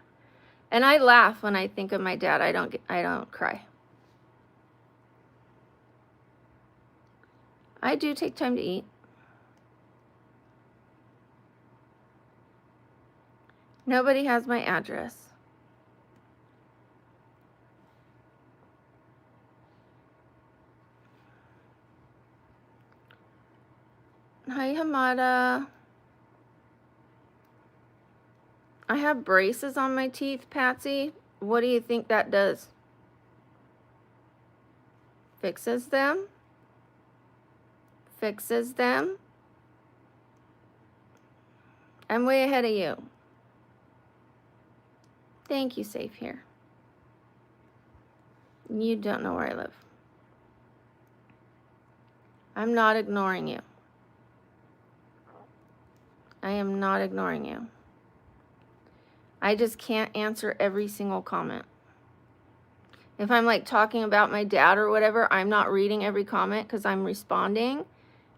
And I laugh when I think of my dad. I don't cry. I do take time to eat. Nobody has my address. Hi, Hamada. I have braces on my teeth, Patsy. What do you think that does? Fixes them? Fixes them? I'm way ahead of you. Thank you, Safe Here. You don't know where I live. I'm not ignoring you. I am not ignoring you. I just can't answer every single comment. If I'm like talking about my dad or whatever, I'm not reading every comment because I'm responding.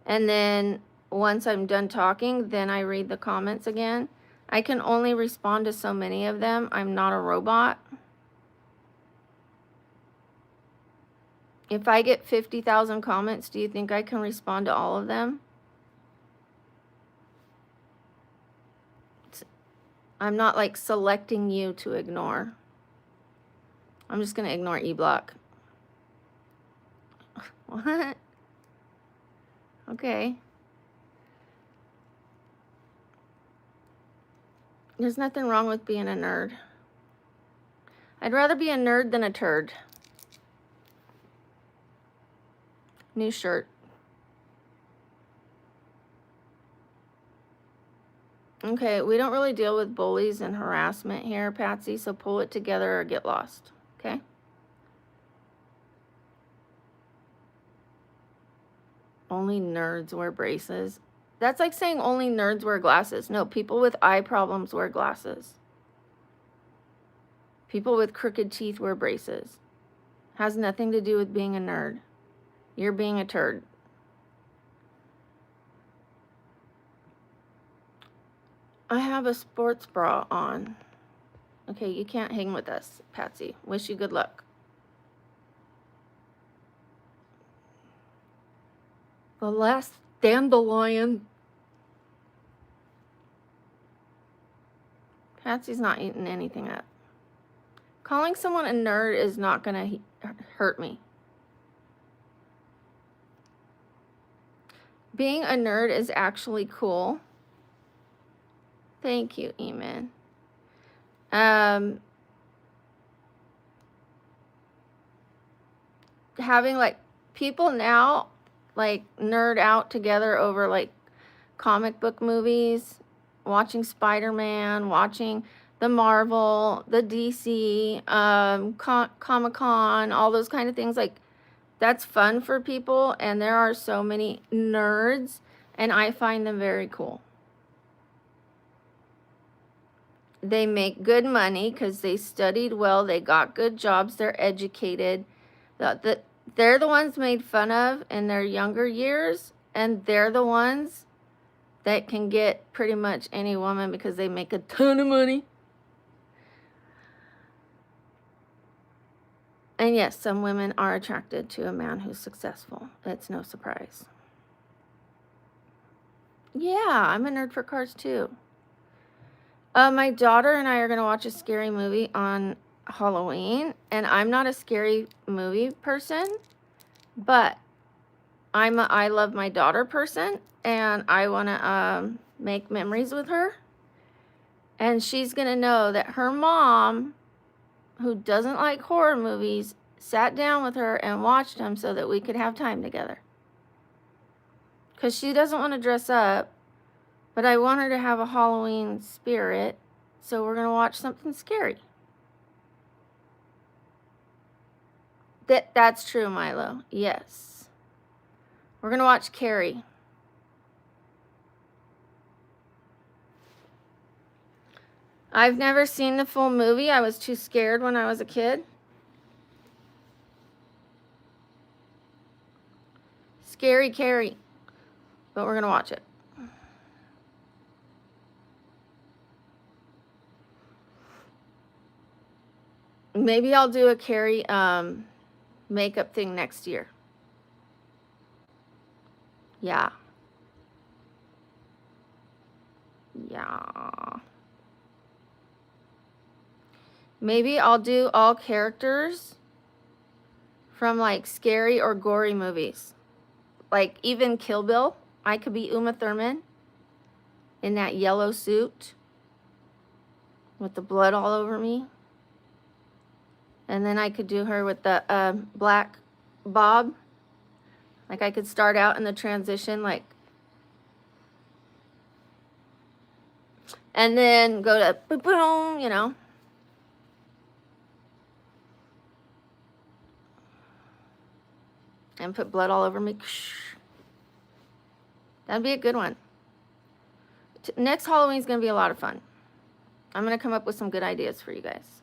And then once I'm done talking, then I read the comments again. I can only respond to so many of them. I'm not a robot. If I get 50,000 comments, do you think I can respond to all of them? I'm not like selecting you to ignore. I'm just going to ignore E-Block. What? Okay. There's nothing wrong with being a nerd. I'd rather be a nerd than a turd. New shirt. Okay, we don't really deal with bullies and harassment here, Patsy, so pull it together or get lost, okay? Only nerds wear braces. That's like saying only nerds wear glasses. No, people with eye problems wear glasses. People with crooked teeth wear braces. Has nothing to do with being a nerd. You're being a turd. I have a sports bra on. Okay, you can't hang with us, Patsy. Wish you good luck. The last dandelion. Patsy's not eating anything up. Calling someone a nerd is not going to hurt me. Being a nerd is actually cool. Thank you, Eamon. Having like people now like nerd out together over like comic book movies, watching Spider-Man, watching the Marvel, the DC, Comic-Con, all those kind of things. Like that's fun for people, and there are so many nerds, and I find them very cool. They make good money because they studied well, they got good jobs, they're educated. They're the ones made fun of in their younger years, and they're the ones that can get pretty much any woman because they make a ton of money. And yes, some women are attracted to a man who's successful. It's no surprise. Yeah, I'm a nerd for cars too. My daughter and I are going to watch a scary movie on Halloween, and I'm not a scary movie person, but I'm a I love my daughter person, and I want to make memories with her. And she's going to know that her mom, who doesn't like horror movies, sat down with her and watched them so that we could have time together. Because she doesn't want to dress up, but I want her to have a Halloween spirit, so we're going to watch something scary. That's true, Milo. Yes. We're going to watch Carrie. I've never seen the full movie. I was too scared when I was a kid. Scary Carrie. But we're going to watch it. Maybe I'll do a Carrie makeup thing next year. Yeah. Yeah. Maybe I'll do all characters from like scary or gory movies. Like even Kill Bill. I could be Uma Thurman in that yellow suit with the blood all over me. And then I could do her with the black bob. Like I could start out in the transition like And then go to boom, boom, you know. And put blood all over me. That'd be a good one. Next Halloween is going to be a lot of fun. I'm going to come up with some good ideas for you guys.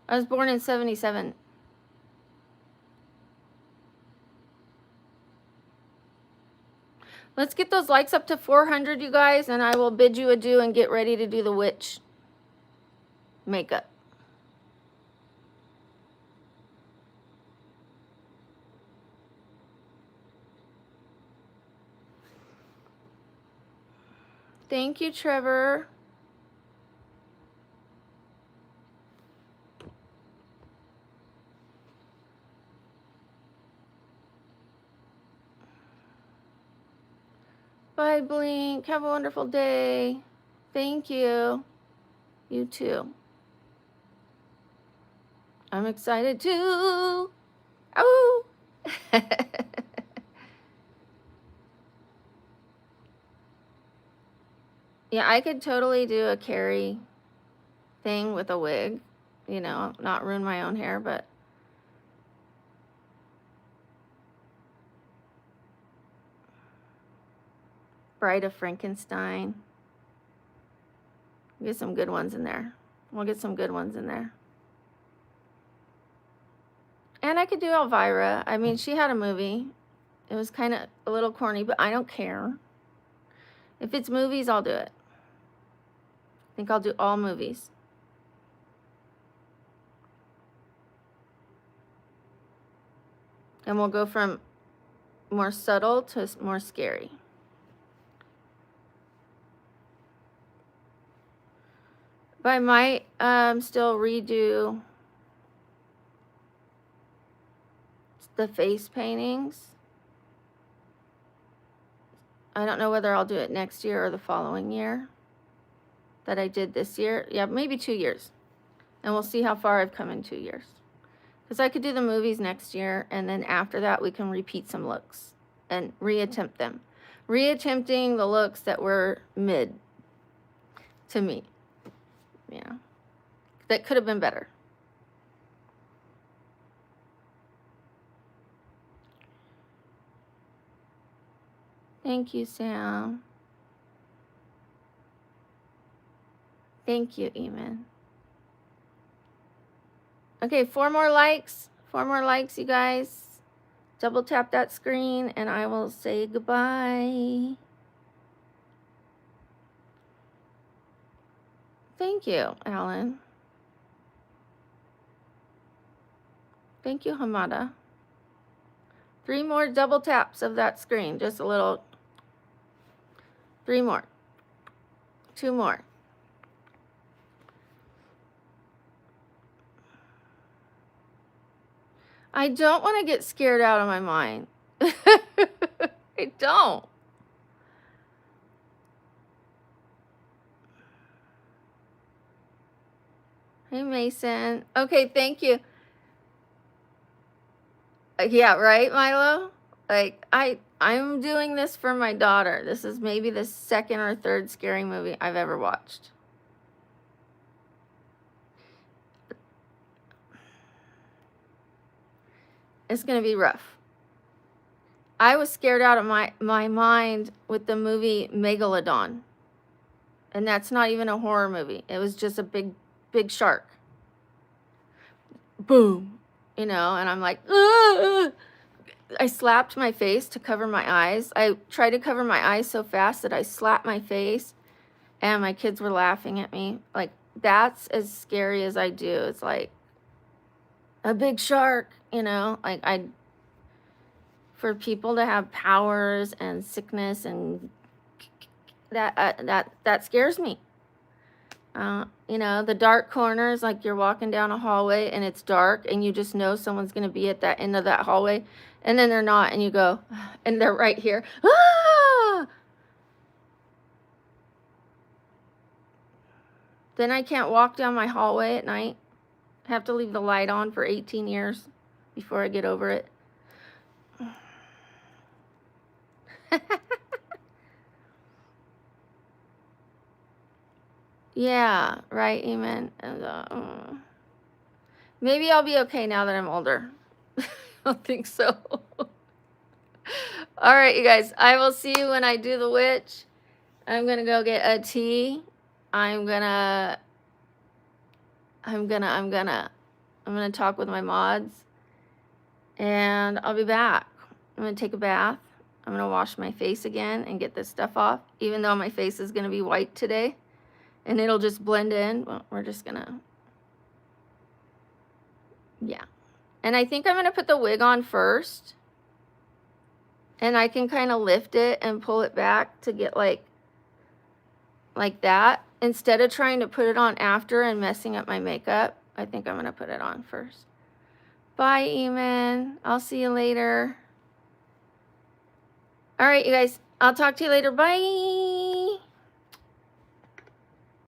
I was born in 77. Let's get those likes up to 400, you guys, and I will bid you adieu and get ready to do the witch makeup. Thank you, Trevor. Bye, Blink. Have a wonderful day. Thank you. You too. I'm excited too. Oh. Yeah, I could totally do a Carrie thing with a wig. You know, not ruin my own hair, but Bride of Frankenstein. Get some good ones in there. We'll get some good ones in there. And I could do Elvira. I mean, she had a movie. It was kind of a little corny, but I don't care. If it's movies, I'll do it. I think I'll do all movies. And we'll go from more subtle to more scary. But I might still redo the face paintings. I don't know whether I'll do it next year or the following year that I did this year. Yeah, maybe 2 years. And we'll see how far I've come in 2 years. Because I could do the movies next year, and then after that we can repeat some looks and reattempt them. Reattempting the looks that were mid to me. Yeah. That could have been better. Thank you, Sam. Thank you, Eamon. Okay, 4 more likes. 4 more likes, you guys. Double tap that screen, and I will say goodbye. Thank you, Alan. Thank you, Hamada. 3 more double taps of that screen. Just a little. 3 more. 2 more. I don't want to get scared out of my mind. I don't. Hey, Mason. Okay, thank you. Yeah, right, Milo? Like, I'm doing this for my daughter. This is maybe the 2nd or 3rd scary movie I've ever watched. It's going to be rough. I was scared out of my mind with the movie Megalodon. And that's not even a horror movie. It was just a big shark. Boom. You know, and I'm like, ugh! I slapped my face to cover my eyes. I tried to cover my eyes so fast that I slapped my face, and my kids were laughing at me. Like, that's as scary as I do. It's like a big shark, you know? Like, for people to have powers and sickness and that scares me. You know, the dark corners, like you're walking down a hallway and it's dark and you just know someone's going to be at that end of that hallway, and then they're not, and you go, and they're right here. Ah! Then I can't walk down my hallway at night have to leave the light on for 18 years before I get over it. Yeah, right, amen. And maybe I'll be okay now that I'm older. I don't think so. All right, you guys, I will see you when I do the witch. I'm gonna go get a tea. I'm gonna talk with my mods, and I'll be back. I'm gonna take a bath. I'm gonna wash my face again and get this stuff off, even though my face is gonna be white today, and it'll just blend in. Well, we're just gonna, yeah. And I think I'm gonna put the wig on first, and I can kind of lift it and pull it back to get like that, instead of trying to put it on after and messing up my makeup. I think I'm gonna put it on first. Bye, Eamon. I'll see you later. All right, you guys. I'll talk to you later. Bye.